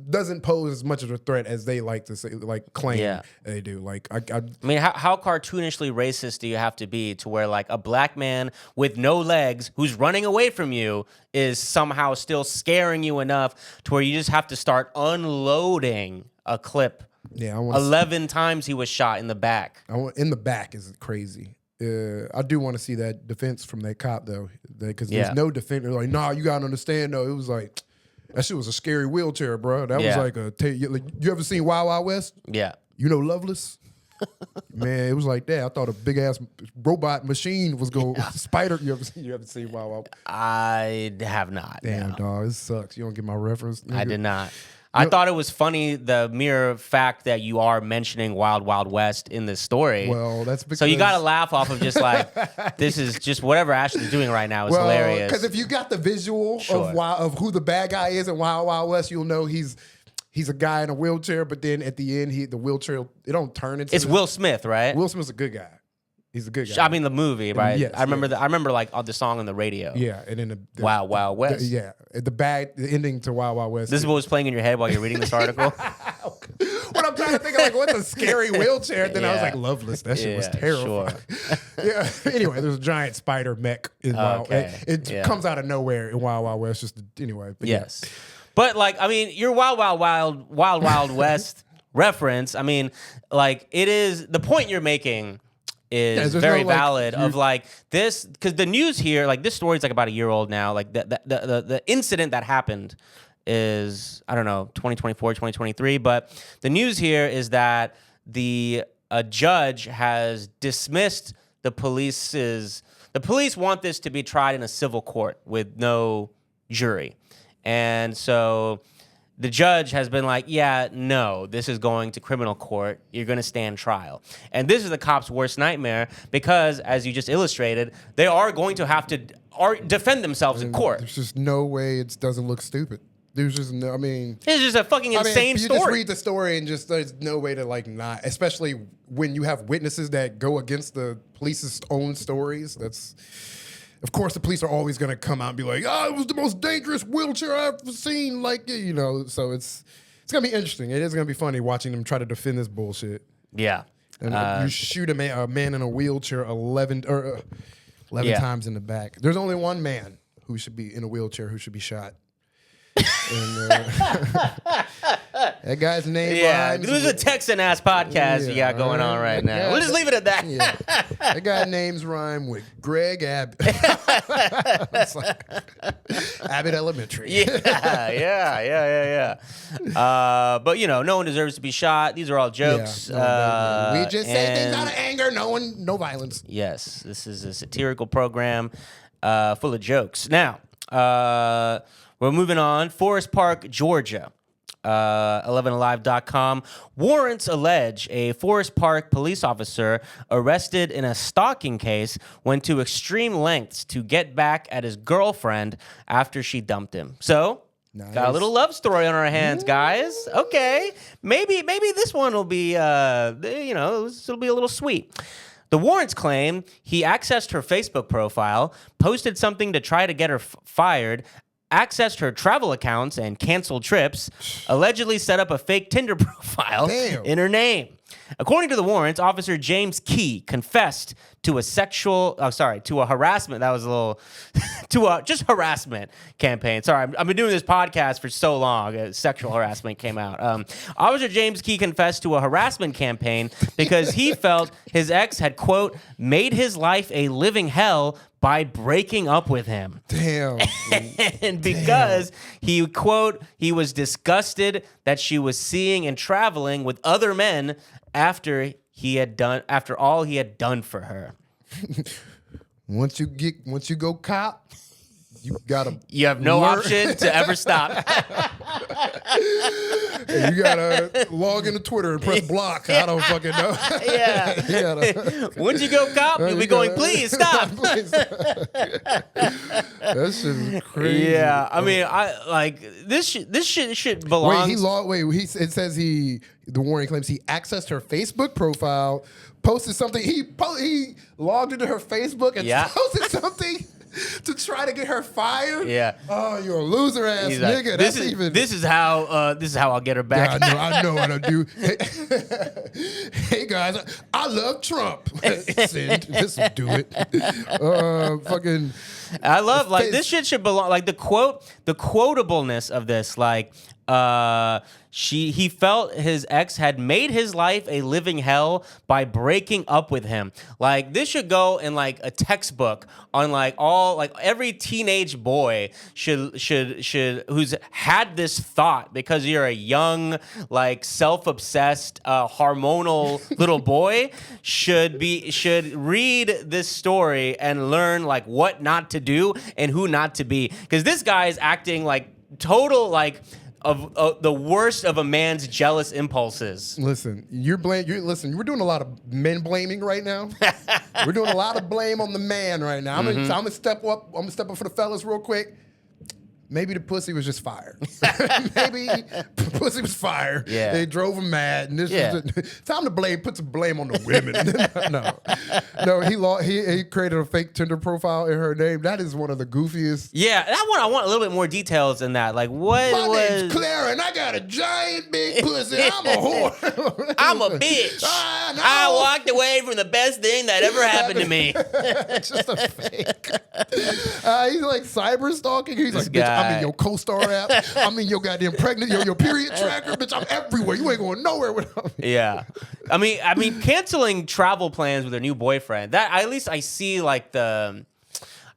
doesn't pose as much of a threat as they like to say, like claim they do. Like I mean, how cartoonishly racist do you have to be to where like a black man with no legs who's running away from you is somehow still scaring you enough to where you just have to start unloading a clip? Yeah, 11 times he was shot in the back. In the back is crazy. I do want to see that defense from that cop though, because there's no defense. They're like, nah, you gotta understand though. It was like that shit was a scary wheelchair, bro. That was like you ever seen Wild Wild West? Yeah. You know Loveless? Man, it was like that. I thought a big ass robot machine was going spider. You ever seen Wild Wild? I have not. Damn, dog, it sucks. You don't get my reference. I did not. I thought it was funny, the mere fact that you are mentioning Wild Wild West in this story. Well, that's because... So you got to laugh off of just like, this is just whatever Ashley's doing right now is hilarious. Because if you got the visual of who the bad guy is in Wild Wild West, you'll know he's a guy in a wheelchair, but then at the end, the wheelchair, it don't turn into... It's Will Smith, right? Will Smith's a good guy. He's a good guy. I mean, the movie, right? Yes, I remember like the song on the radio. Yeah, and then the Wild Wild West. The ending to Wild Wild West. This is what was playing in your head while you're reading this article. What I'm trying to think of, like, what's a scary wheelchair? Then I was like, Loveless. That shit was terrifying. Sure. Anyway, there's a giant spider mech in Wild. It comes out of nowhere in Wild Wild West. Anyway. But yes. But like, I mean, your Wild Wild West reference. I mean, like, it is the point you're making is very valid of like this, because the news here, like this story is like about a year old now. Like the incident that happened is, I don't know, 2024, 2023. But the news here is that a judge has dismissed the police want this to be tried in a civil court with no jury. And so the judge has been like, yeah, no, this is going to criminal court. You're going to stand trial. And this is the cop's worst nightmare because, as you just illustrated, they are going to have to defend themselves in court. There's just no way it doesn't look stupid. There's just no, I mean... It's just a fucking insane story. You just read the story and just there's no way to like not... Especially when you have witnesses that go against the police's own stories. That's... Of course, the police are always going to come out and be like, it was the most dangerous wheelchair I've ever seen. Like, you know, so it's going to be interesting. It is going to be funny watching them try to defend this bullshit. Yeah. And you shoot a man in a wheelchair 11 times in the back. There's only one man who should be in a wheelchair who should be shot. And, that guy's name rhymes. This is a Texan-ass podcast you got going on right now. We'll just leave it at that. Yeah. That guy's names rhyme with Greg Abbott. It's like Abbott Elementary. Yeah. But, you know, no one deserves to be shot. These are all jokes. We just say things out of anger. No violence. Yes, this is a satirical program full of jokes. Now, we're moving on. Forest Park, Georgia. 11alive.com. Warrants allege a Forest Park police officer arrested in a stalking case went to extreme lengths to get back at his girlfriend after she dumped him. So, got a little love story on our hands, guys. Okay, maybe this one will be, it'll be a little sweet. The warrants claim he accessed her Facebook profile, posted something to try to get her fired, accessed her travel accounts and canceled trips, allegedly set up a fake Tinder profile in her name. According to the warrants, Officer James Key confessed to a harassment. That was a little, just harassment campaign. Sorry, I've been doing this podcast for so long. Sexual harassment came out. Officer James Key confessed to a harassment campaign because he felt his ex had, quote, made his life a living hell by breaking up with him. Damn. And because he, quote, he was disgusted that she was seeing and traveling with other men after all he had done for her. Once you go cop, you have no option to ever stop. You gotta log into Twitter and press block. I don't fucking know. Once you go cop, you'll be going, please stop. Please. That shit is crazy. Yeah, I mean, I like this shit belongs. It says the warning claims he accessed her Facebook profile, posted something. He logged into her Facebook and posted something. to try to get her fired. Yeah. Oh, you're a loser ass He's like, nigga. This is how I'll get her back. Yeah, I know what I do. Hey guys, I love Trump. Send. This will do it. Fucking. I love this shit should belong. Like the quotableness of this. Like he felt his ex had made his life a living hell by breaking up with him. Like this should go in like a textbook on every teenage boy should who's had this thought, because you're a young, like self-obsessed, hormonal little boy, should read this story and learn like what not to do and who not to be. Because this guy is acting like total like of the worst of a man's jealous impulses. Listen, we're doing a lot of men blaming right now. We're doing a lot of blame on the man right now. I'm gonna step up. I'm gonna step up for the fellas real quick. Maybe the pussy was just fire. Maybe pussy was fire. Yeah. They drove him mad. And this was time to put some blame on the women. No, he created a fake Tinder profile in her name. That is one of the goofiest. Yeah, that one I want a little bit more details in that. Like what My name's Clara and I got a giant big pussy. I'm a whore. I'm a bitch. No. I walked away from the best thing that ever happened to me. It's just a fake. He's like cyber stalking. He's This like, guy. bitch, I'm in your co-star app. I'm in your goddamn pregnant, your period tracker. Bitch, I'm everywhere. You ain't going nowhere without me. Yeah. I mean, canceling travel plans with her new boyfriend, that at least I see like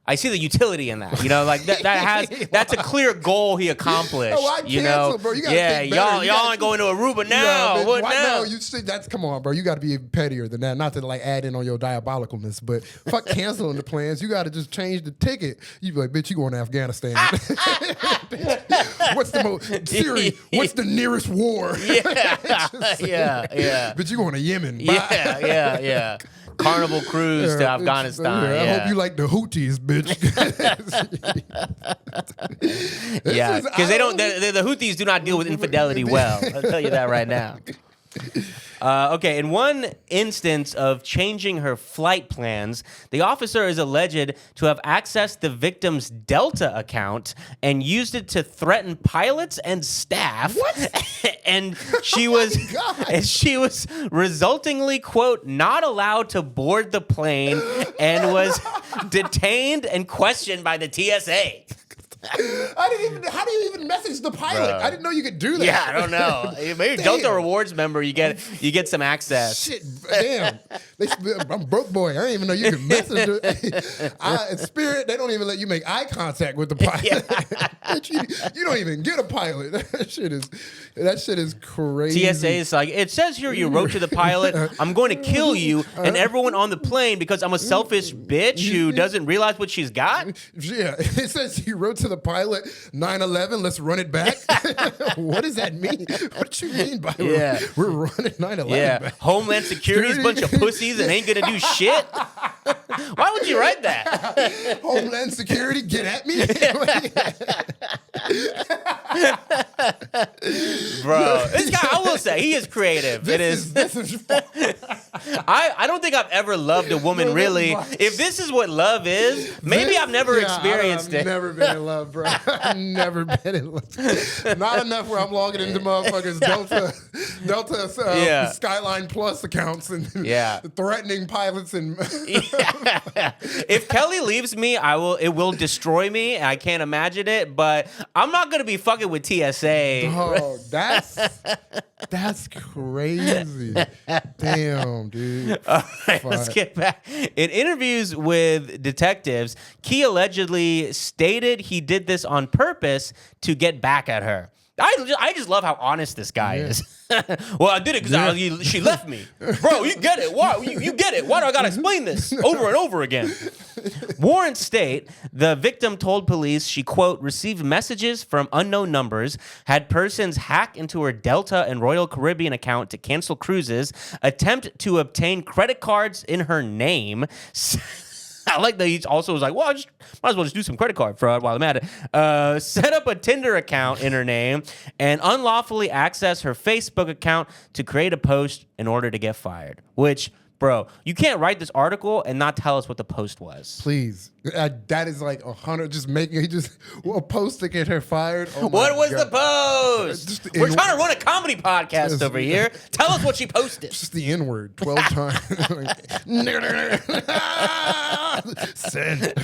I see the utility in that. You know, like that's a clear goal he accomplished. Oh, I you cancel, know, bro. You gotta think better. y'all ain't going to Aruba now. Yeah, what why now? no, you see, come on, bro. You got to be pettier than that. Not to like add in on your diabolicalness, but fuck canceling the plans. You got to just change the ticket. You be like, bitch, you going to Afghanistan? What's the nearest war? Yeah, yeah. Bitch, you going to Yemen? Bye. Yeah. Carnival cruise to Afghanistan. I hope you like the Houthis, bitch. Yeah, because the Houthis do not deal with infidelity well. I'll tell you that right now. Okay, in one instance of changing her flight plans, the officer is alleged to have accessed the victim's Delta account and used it to threaten pilots and staff. What? And she was resultingly, quote, not allowed to board the plane and was detained and questioned by the TSA. How do you even message the pilot? Bro. I didn't know you could do that. Yeah, I don't know. Maybe Delta Rewards member, you get some access. Shit, damn. I'm broke boy. I didn't even know you could message. In Spirit, they don't even let you make eye contact with the pilot. You don't even get a pilot. That shit is crazy. TSA is like, it says here you wrote to the pilot, I'm going to kill you and everyone on the plane because I'm a selfish bitch who doesn't realize what she's got. Yeah, it says you wrote to the pilot 9/11. Let's run it back. What does that mean? What you mean by we're running 9/11 back? Homeland Security's a bunch of pussies and ain't gonna do shit. Why would you write that? Homeland Security, get at me. Bro, this guy, I will say, he is creative. I don't think I've ever loved a woman really. If this is what love is, maybe I've never experienced it. I've never been in love, bro. I've never been in love. Not enough where I'm logging into motherfuckers Delta Skyline Plus accounts and threatening pilots and. If Kelly leaves me, it will destroy me. I can't imagine it, but I'm not gonna be fucking with TSA. Oh, that's crazy. Damn, dude. All right, let's get back. In interviews with detectives, Key allegedly stated he did this on purpose to get back at her. I just love how honest this guy is. Well, I did it because she left me. Bro, you get it. Why? You get it. Why do I got to explain this over and over again? Warrants state the victim told police she, quote, received messages from unknown numbers, had persons hack into her Delta and Royal Caribbean account to cancel cruises, attempt to obtain credit cards in her name. I like that he also was like, well, I just might as well just do some credit card fraud while I'm at it. Set up a Tinder account in her name and unlawfully access her Facebook account to create a post in order to get fired. Which Bro, you can't write this article and not tell us what the post was. Please. That is like 100. Just making a post to get her fired. Oh What was God. the post? We're trying to run a comedy podcast over here. Tell us what she posted. Just the N word 12 times. Send.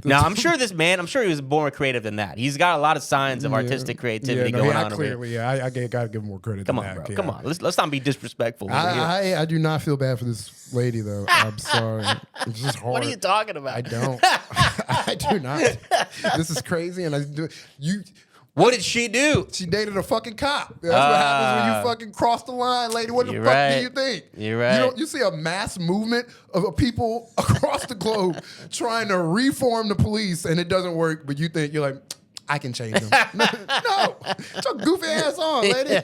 Now, I'm sure this man, I'm sure he was more creative than that. He's got a lot of signs of artistic creativity going on over here. Clearly, I gotta give him more credit. Come than on, that. bro. Yeah. Come on. Let's not be disrespectful over here. I do not feel bad for this lady though. I'm sorry. It's just hard. What are you talking about? I don't. I do not. This is crazy, and I do. What did she do? She dated a fucking cop. That's what happens when you fucking cross the line, lady. What the You're fuck right. do you think? You're right. You see a mass movement of people across the globe trying to reform the police, and it doesn't work. But you're like, I can change them. No, get your goofy ass on, lady.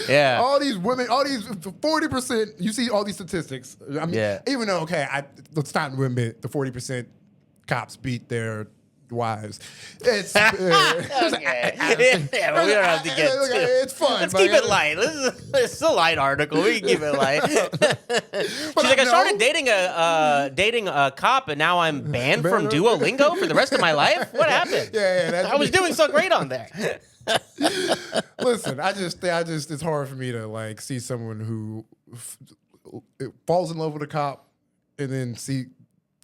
Yeah. All these women, all these 40%. You see all these statistics. I mean, Yeah. even though let's not admit the 40% cops beat their wives. It's Okay. Yeah, but we don't have to get too. It's fun. Let's but keep it light. It's a light article. We can keep it light. She's like, I started dating a cop, and now I'm banned from Duolingo for the rest of my life. What happened? Yeah. I was doing so great on there. Listen, I just, it's hard for me to like see someone who falls in love with a cop and then see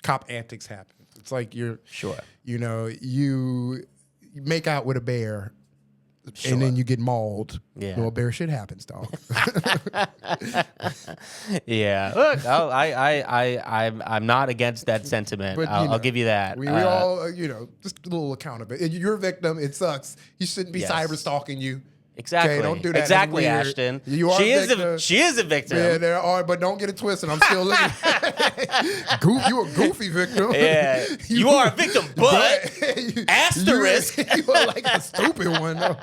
cop antics happen. It's like you make out with a bear, and then you get mauled. Yeah. Well, bear shit happens, dog. Yeah. Look, I'm not against that sentiment. But, I'll give you that. We all, just a little account of it. You're a victim. It sucks. You shouldn't be Yes. cyber stalking you. Exactly. Okay, don't do that. Exactly, That's weird. Ashton. You are she a is victim. she is a victim. Yeah, there are, but don't get it twisted. I'm still looking. You a goofy victim. Yeah. You are a victim, but asterisk. You are like a stupid one. Though.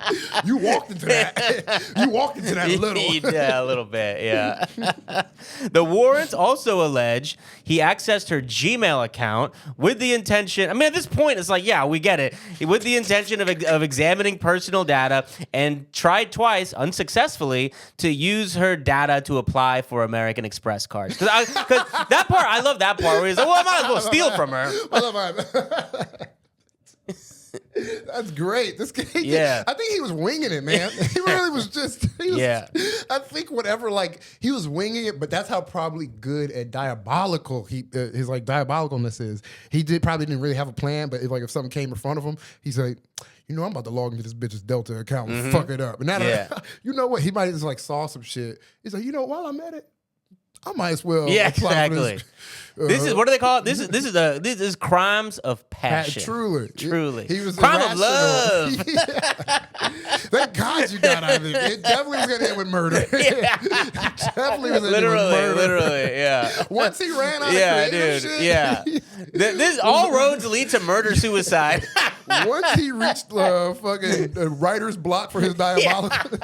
You walked into that. You walked into that a little. Yeah, a little bit, yeah. The warrants also allege he accessed her Gmail account with the intention, I mean, at this point, it's like, yeah, we get it. With the intention of examining personal data and tried twice, unsuccessfully, to use her data to apply for American Express cards. Because that part, I love that part where he's like, well, I might as well steal from her. That's great. This guy, Yeah. I think he was winging it, man. He really was just. Yeah. I think whatever, he was winging it, but that's how probably good and diabolical his diabolicalness is. He probably didn't really have a plan, but if something came in front of him, he's like, I'm about to log into this bitch's Delta account and fuck it up. And now, you know what? He might have just saw some shit. He's like, while I'm at it, I might as well. Yeah, apply for exactly. This is, what do they call it? This is crimes of passion. Truly. He was crime of irrational. love. Thank God you got out of it. It definitely was going to end with murder. Yeah. Definitely was going to end with murder. Literally, yeah. Once he ran out of dude, shit. yeah. This all roads lead to murder suicide. Once he reached fucking writer's block for his diabolical,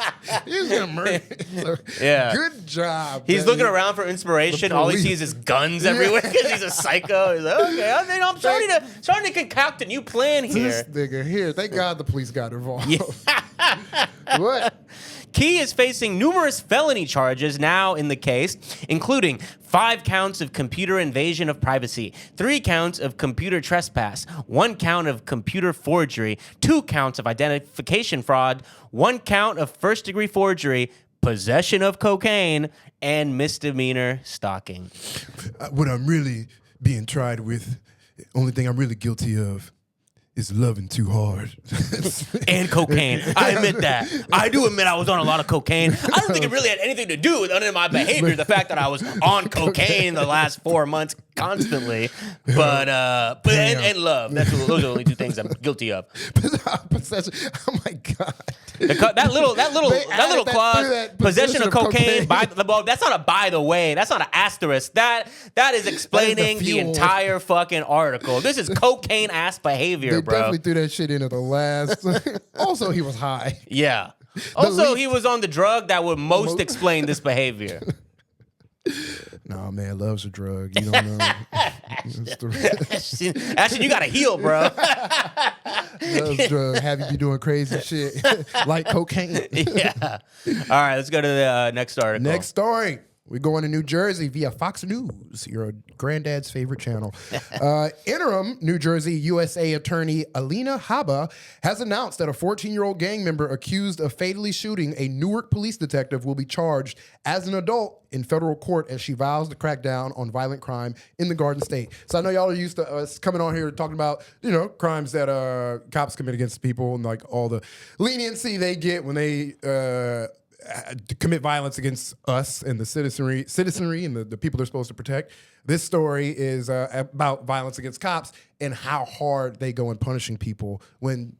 he was going to murder. So, Yeah. Good job. He's man. looking around for inspiration. All he police. sees is guns everywhere because he's a psycho. He's like, okay, I'm starting to concoct a new plan here. This nigga here. Thank God the police got involved. What? Key is facing numerous felony charges now in the case, including 5 counts of computer invasion of privacy, 3 counts of computer trespass, 1 count of computer forgery, 2 counts of identification fraud, 1 count of first-degree forgery, possession of cocaine, and misdemeanor stalking. What I'm really being tried with, the only thing I'm really guilty of is loving too hard. And cocaine. I admit that. I do admit I was on a lot of cocaine. I don't think it really had anything to do with my behavior, the fact that I was on cocaine the last 4 months constantly. But and love. Those are the only 2 things I'm guilty of. Possession. Oh my God. That little clause, possession of cocaine. That's not a by the way. That's not an asterisk. That is explaining the entire fucking article. This is cocaine ass behavior, They bro. definitely threw that shit in at the last. Also, he was high. Yeah. Also, he was on the drug that would most explain this behavior. Nah, man, love's a drug. You don't know. Ashton, you gotta heal, bro. Love's a drug. Have you be doing crazy shit like cocaine. Yeah. All right, let's go to the next article. Next story. We're going to New Jersey via Fox News, your granddad's favorite channel. Interim New Jersey USA attorney Alina Habba has announced that a 14-year-old gang member accused of fatally shooting a Newark police detective will be charged as an adult in federal court as she vows to crack down on violent crime in the Garden State. So I know y'all are used to us coming on here talking about, crimes that cops commit against people and like all the leniency they get when they commit violence against us and the citizenry and the people they're supposed to protect. This story is about violence against cops and how hard they go in punishing people when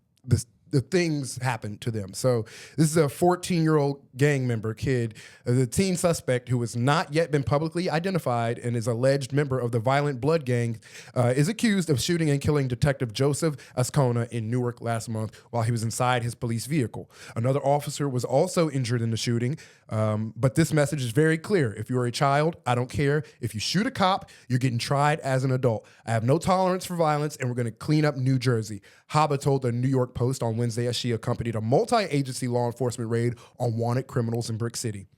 the things happen to them. So this is a 14-year-old gang member kid. The teen suspect, who has not yet been publicly identified and is alleged member of the violent blood gang, is accused of shooting and killing Detective Joseph Ascona in Newark last month while he was inside his police vehicle. Another officer was also injured in the shooting, but this message is very clear. If you're a child, I don't care. If you shoot a cop, you're getting tried as an adult. I have no tolerance for violence, and we're going to clean up New Jersey. Habba told the New York Post on Wednesday as she accompanied a multi-agency law enforcement raid on wanted criminals in Brick City.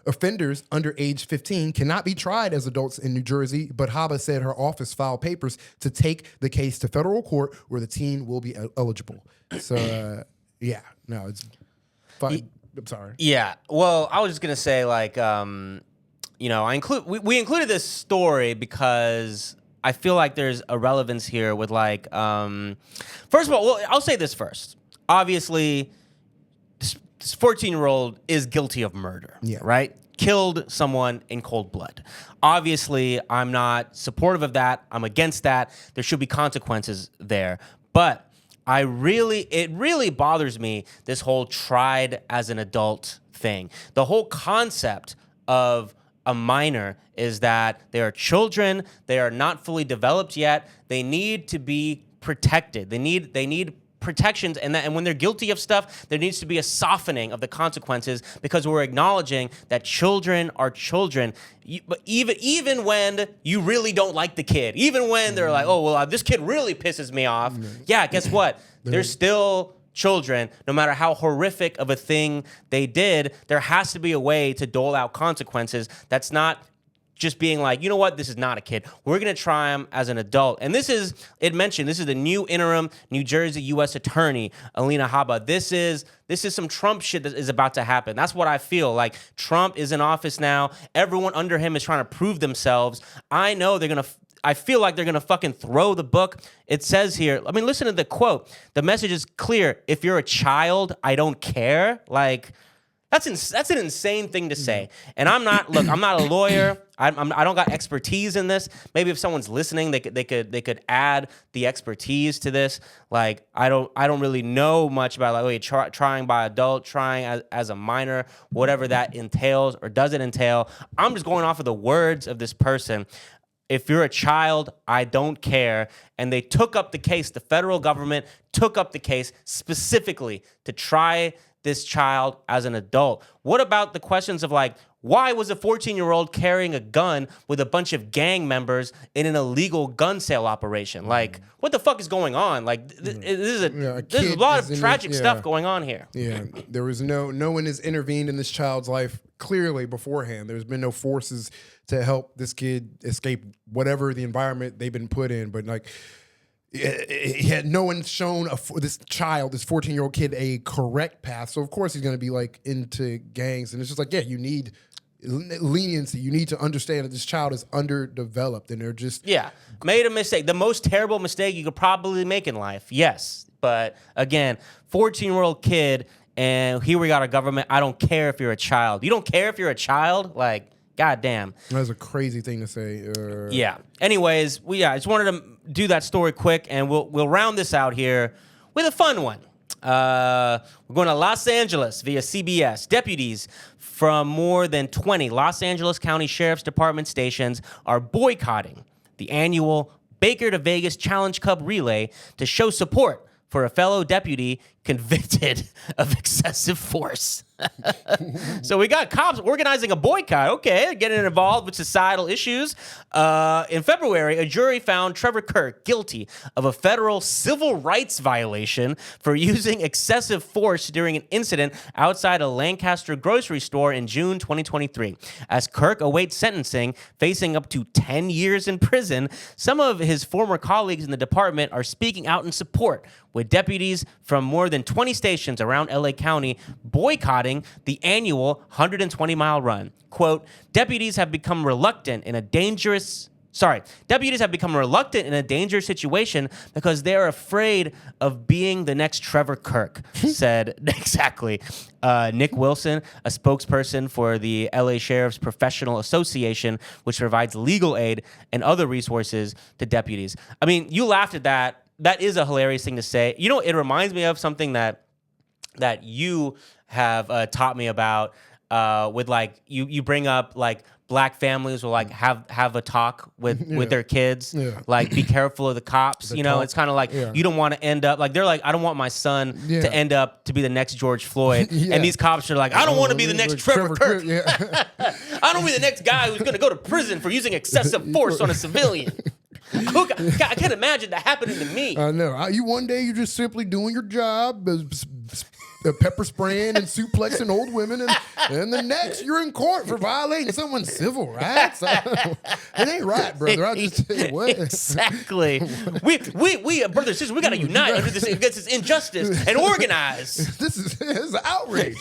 Offenders under age 15 cannot be tried as adults in New Jersey, but Habba said her office filed papers to take the case to federal court where the teen will be eligible. So, it's fine. I'm sorry. Yeah. Well, I was just going to say, like, we included this story because I feel like there's a relevance here with, like, first of all, well, I'll say this first. Obviously, this 14-year-old is guilty of murder, right? Killed someone in cold blood. Obviously, I'm not supportive of that. I'm against that. There should be consequences there. But it really bothers me, this whole tried as an adult thing. The whole concept of a minor is that they are children, they are not fully developed yet, they need to be protected. They need protections, and when they're guilty of stuff, there needs to be a softening of the consequences because we're acknowledging that children are children. But even when you really don't like the kid, even when they're like, oh, well, this kid really pisses me off. Yeah, guess what? They're still children. No matter how horrific of a thing they did, there has to be a way to dole out consequences. That's not just being like, you know what, this is not a kid. We're going to try him as an adult. And this is the new interim New Jersey U.S. attorney, Alina Habba. This is some Trump shit that is about to happen. That's what I feel. Like, Trump is in office now. Everyone under him is trying to prove themselves. I feel like they're going to fucking throw the book. It says here, I mean, listen to the quote. The message is clear. If you're a child, I don't care. Like, that's an insane thing to say. And I'm not a lawyer. I don't got expertise in this. Maybe if someone's listening, they could add the expertise to this. Like, I don't really know much about, like, trying by adult, trying as a minor, whatever that entails or doesn't entail. I'm just going off of the words of this person. If you're a child, I don't care. And they took up the case. The federal government took up the case specifically to try this child as an adult. What about the questions of, like, why was a 14-year-old carrying a gun with a bunch of gang members in an illegal gun sale operation? Like, what the fuck is going on? Like, there's a lot of tragic stuff going on here. Yeah, there was no one has intervened in this child's life clearly beforehand. There's been no forces to help this kid escape whatever the environment they've been put in. But, like, no one shown this 14-year-old kid a correct path. So of course he's going to be, like, into gangs. And it's just like, yeah, you need leniency. You need to understand that this child is underdeveloped and they're just made a mistake. The most terrible mistake you could probably make in life. Yes, but again, 14-year-old kid, and here we got a government. I don't care if you're a child. You don't care if you're a child, like. God damn. That's a crazy thing to say. Yeah. Anyways, I just wanted to do that story quick, and we'll round this out here with a fun one. We're going to Los Angeles via CBS. Deputies from more than 20 Los Angeles County Sheriff's Department stations are boycotting the annual Baker to Vegas Challenge Cup relay to show support for a fellow deputy convicted of excessive force. So we got cops organizing a boycott. Okay, getting involved with societal issues. In February, a jury found Trevor Kirk guilty of a federal civil rights violation for using excessive force during an incident outside a Lancaster grocery store in June 2023. As Kirk awaits sentencing, facing up to 10 years in prison, some of his former colleagues in the department are speaking out in support, with deputies from more than 20 stations around LA County boycotting the annual 120-mile run. Quote, deputies have become reluctant in a dangerous situation because they're afraid of being the next Trevor Kirk, said exactly Nick Wilson, a spokesperson for the LA Sheriff's Professional Association, which provides legal aid and other resources to deputies. I mean, you laughed at that. That is a hilarious thing to say. You know, it reminds me of something that you have taught me about with like you bring up like black families will like have a talk with their kids, like be careful of the cops. It's kind of like you don't want to end up like they're like, I don't want my son to end up to be the next George Floyd, and these cops are like, I don't want to be the next Trevor Kirk. I don't want to be the next guy who's going to go to prison for using excessive force on a civilian. God, I can't imagine that happening to me. I know. One day you're just simply doing your job, pepper spraying and suplexing old women, and the next you're in court for violating someone's civil rights. It ain't right, brother. I'll just tell you what. Exactly. We brothers and sisters, we got to unite against this injustice and organize. This is an outrage.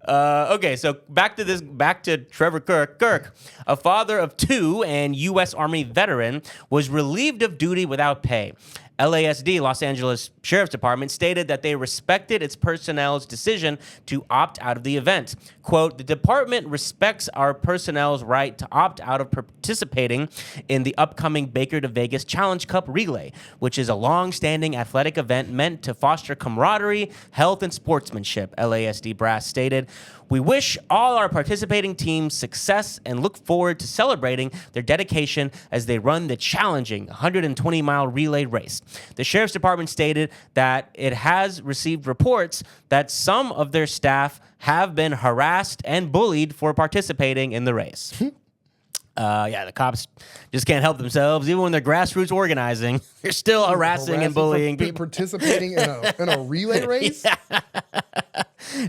Okay, so back to Trevor Kirk. Kirk, a father of two and U.S. Army veteran, was relieved of duty without pay. LASD, Los Angeles Sheriff's Department, stated that they respected its personnel's decision to opt out of the event. Quote, the department respects our personnel's right to opt out of participating in the upcoming Baker to Vegas Challenge Cup Relay, which is a long-standing athletic event meant to foster camaraderie, health, and sportsmanship, LASD brass stated. We wish all our participating teams success and look forward to celebrating their dedication as they run the challenging 120-mile relay race. The Sheriff's Department stated that it has received reports that some of their staff have been harassed and bullied for participating in the race. The cops just can't help themselves. Even when they're grassroots organizing, they're still harassing and bullying people. Participating in a relay race? Yeah.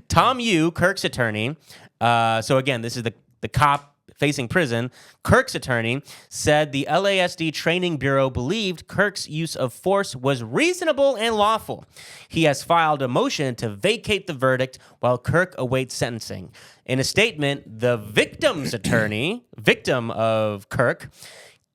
Tom Yu, Kirk's attorney, so again, this is the cop facing prison. Kirk's attorney said the LASD Training Bureau believed Kirk's use of force was reasonable and lawful. He has filed a motion to vacate the verdict while Kirk awaits sentencing. In a statement, the victim's attorney, victim of Kirk,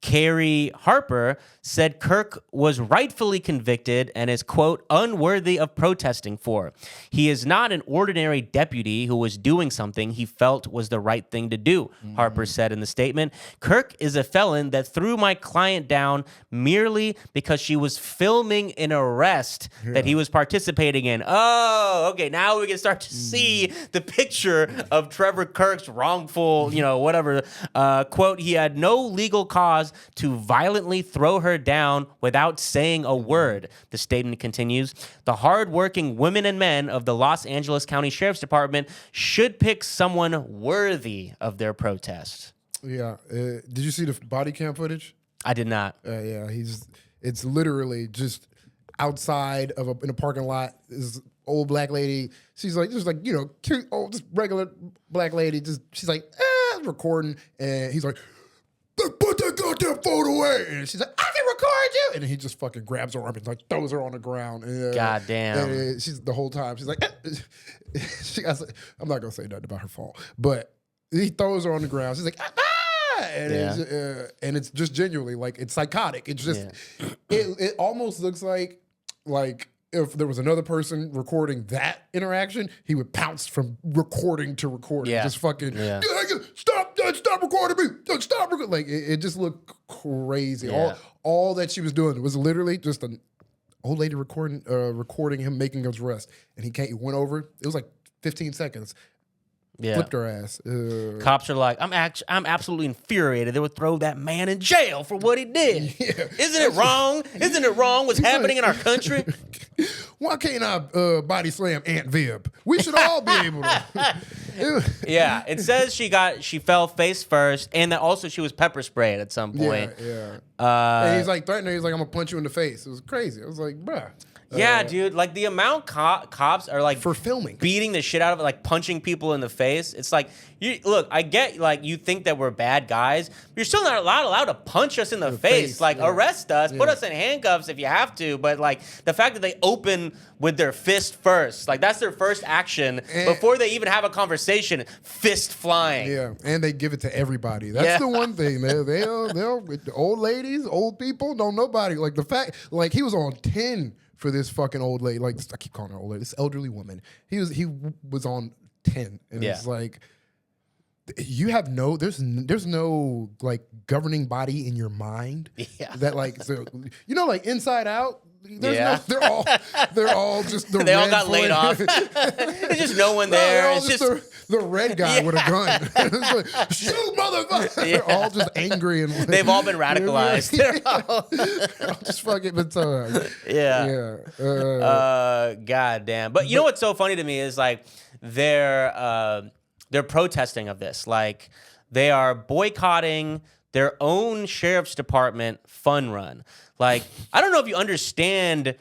Carrie Harper, said Kirk was rightfully convicted and is, quote, unworthy of protesting for. He is not an ordinary deputy who was doing something he felt was the right thing to do, Harper said in the statement. Kirk is a felon that threw my client down merely because she was filming an arrest that he was participating in. Oh, okay, now we can start to see the picture of Trevor Kirk's wrongful, whatever. Quote, he had no legal cause to violently throw her down without saying a word. The statement continues, the hardworking women and men of the Los Angeles County Sheriff's Department should pick someone worthy of their protest. Yeah. Did you see the body cam footage? I did not. It's literally just outside of in a parking lot. This old black lady. She's like, cute, old, just regular black lady. She's like, recording. And he's like, put that goddamn phone away. And she's like, I can record you. And he just fucking grabs her arm and like throws her on the ground. And, God damn. And she's the whole time. She's like, I'm not going to say nothing about her fault. But he throws her on the ground. She's like, and it's just genuinely like, it's psychotic. It's just, it almost looks like if there was another person recording that interaction, he would pounce from recording to recording. Just fucking, stop recording me. Stop recording. Like, it just looked crazy. Yeah. All that she was doing was literally just an old lady recording him making his arrest. And he went over. It was like 15 seconds. Yeah. Flipped her ass. Cops are like, I'm absolutely infuriated. They would throw that man in jail for what he did. Yeah. Isn't it wrong? Isn't it wrong what's happening in our country? Why can't I body slam Aunt Vib? We should all be able to. Yeah, it says she fell face first, and that also she was pepper sprayed at some point. Yeah. And he's like threatening her. He's like, I'm gonna punch you in the face. It was crazy. I was like, bruh. Yeah, dude. Like the amount cops are like for filming, beating the shit out of it, like punching people in the face. It's like, look, I get like you think that we're bad guys, but you're still not allowed to punch us in the face. Like arrest us, put us in handcuffs if you have to. But like the fact that they open with their fist first, like that's their first action before they even have a conversation. Fist flying. Yeah, and they give it to everybody. That's the one thing. They'll old ladies, old people, don't nobody like the fact. Like he was on 10. For this fucking old lady, like I keep calling her old lady, this elderly woman. He was on 10, and it's like you have there's no like governing body in your mind that like so, like Inside Out. They're all just the they all got laid off. There's just no one there. It's just the red guy with a gun. It's like, shoot, motherfucker! They're all just angry and they've all been radicalized. I'll just fucking God damn. But you know what's so funny to me is like they're protesting of this. Like they are boycotting their own sheriff's department fun run. Like, I don't know if you understand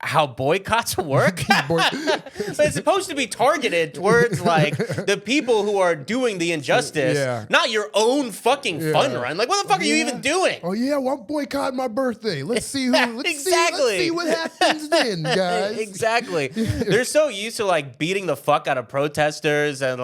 how boycotts work. But it's supposed to be targeted towards like the people who are doing the injustice, not your own fucking fun run. Like, what the fuck are you even doing? Oh yeah, well, I'm boycotting my birthday. Let's see who. Let's see what happens then, guys. Exactly. They're so used to like beating the fuck out of protesters and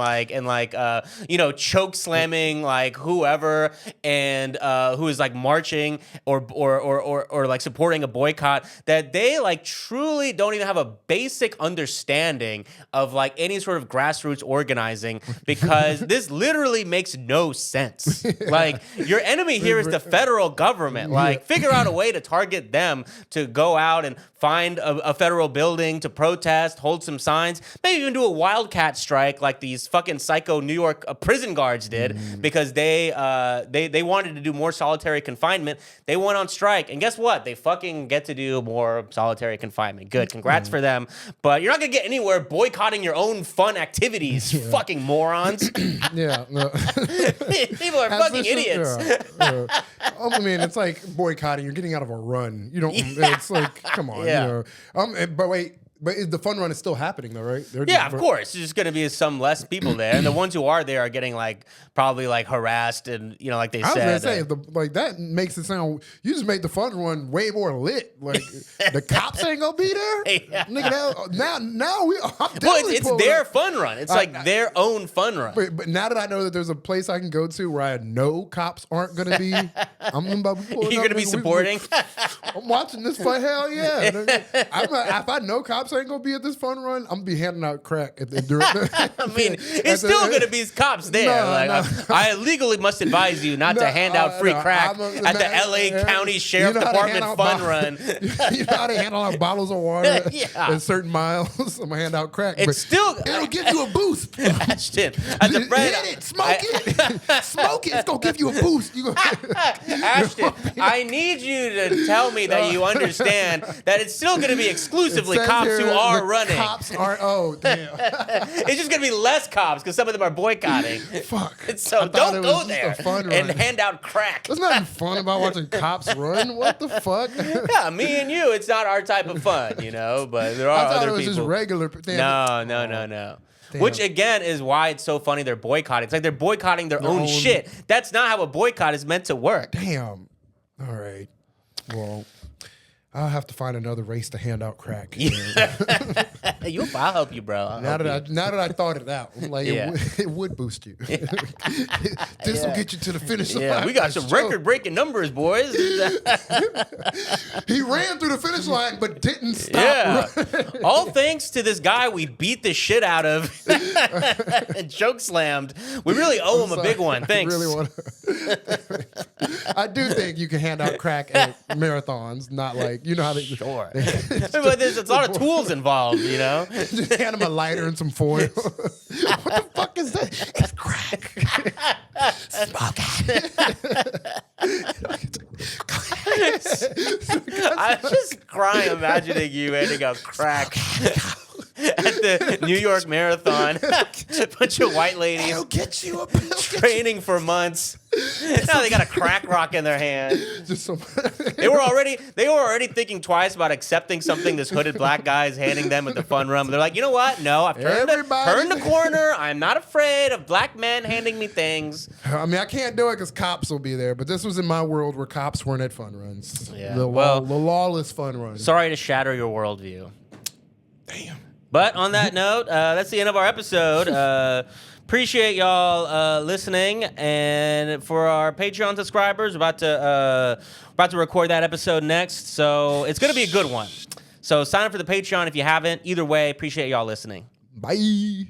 choke slamming like whoever and who is like marching or like supporting a boycott that they like truly don't even have a basic understanding of like any sort of grassroots organizing because this literally makes no sense. Like your enemy here is the federal government. Like figure out a way to target them to go out and find a federal building to protest, hold some signs, maybe even do a wildcat strike like these fucking psycho New York prison guards did because they wanted to do more solitary confinement. They went on strike and guess what? They fucking get to do more solitary confinement. Good. Congrats for them. But you're not going to get anywhere boycotting your own fun activities, fucking morons. No. People are fucking idiots. I mean, it's like boycotting. You're getting out of a run. You don't, it's like, come on. But wait. But the fun run is still happening, though, right? Of course. There's going to be some less people there, and the ones who are there are getting like probably like harassed, and like they said. I was gonna say, that makes it sound. You just made the fun run way more lit. Like the cops ain't gonna be there. Nigga, now we. It's their fun run. It's like their own fun run. But now that I know that there's a place I can go to where I know cops aren't gonna be, I'm about to pull. You're gonna be supporting. I'm watching this fight. Hell yeah! If I know cops ain't gonna be at this fun run, I'm gonna be handing out crack at the I mean, it's still gonna be cops there. I legally must advise you not to hand out free crack at the LA County Sheriff Department fun run. You know how they handle out bottles of water at certain miles? I'm gonna hand out crack. It'll give you a boost. Ashton, hit it, smoke it, smoke it. It's gonna give you a boost. Ashton, I need you to tell me that you understand that it's still gonna be exclusively cops who are running. Cops aren't. Oh damn! It's just gonna be less cops because some of them are boycotting. Fuck. So don't go there and hand out crack. There's nothing fun about watching cops run. What the fuck? Yeah, me and you, it's not our type of fun, But there are other people. I thought it was just regular. No. Damn. Which again is why it's so funny they're boycotting. It's like they're boycotting their own shit. That's not how a boycott is meant to work. Damn. All right. Well, I'll have to find another race to hand out crack. I'll help you, bro. Now that I thought it out, I'm like it would boost you. This will get you to the finish line. Yeah, we got some record-breaking numbers, boys. He ran through the finish line, but didn't stop. All thanks to this guy we beat the shit out of and choke slammed. We really owe him a big one. Thanks. I do think you can hand out crack at marathons, not like. You know how they... Sure. But there's a lot of tools involved, Just hand him a lighter and some foil. What the fuck is that? It's crack. Smoke it. I'm just crying imagining you handing out crack at the New York Marathon. A bunch of white ladies I'll get you a pill. training for months. Now they got a crack rock in their hand. Just some. They were already thinking twice about accepting something this hooded black guy is handing them at the fun run. They're like, you know what? No, I've turned the corner. I'm not afraid of black men handing me things. I mean, I can't do it because cops will be there. But this was in my world where cops weren't at fun runs. Yeah. The lawless fun runs. Sorry to shatter your worldview. Damn. But on that note, that's the end of our episode. Appreciate y'all listening, and for our Patreon subscribers, about to record that episode next, so it's gonna be a good one. So sign up for the Patreon if you haven't. Either way, appreciate y'all listening. Bye.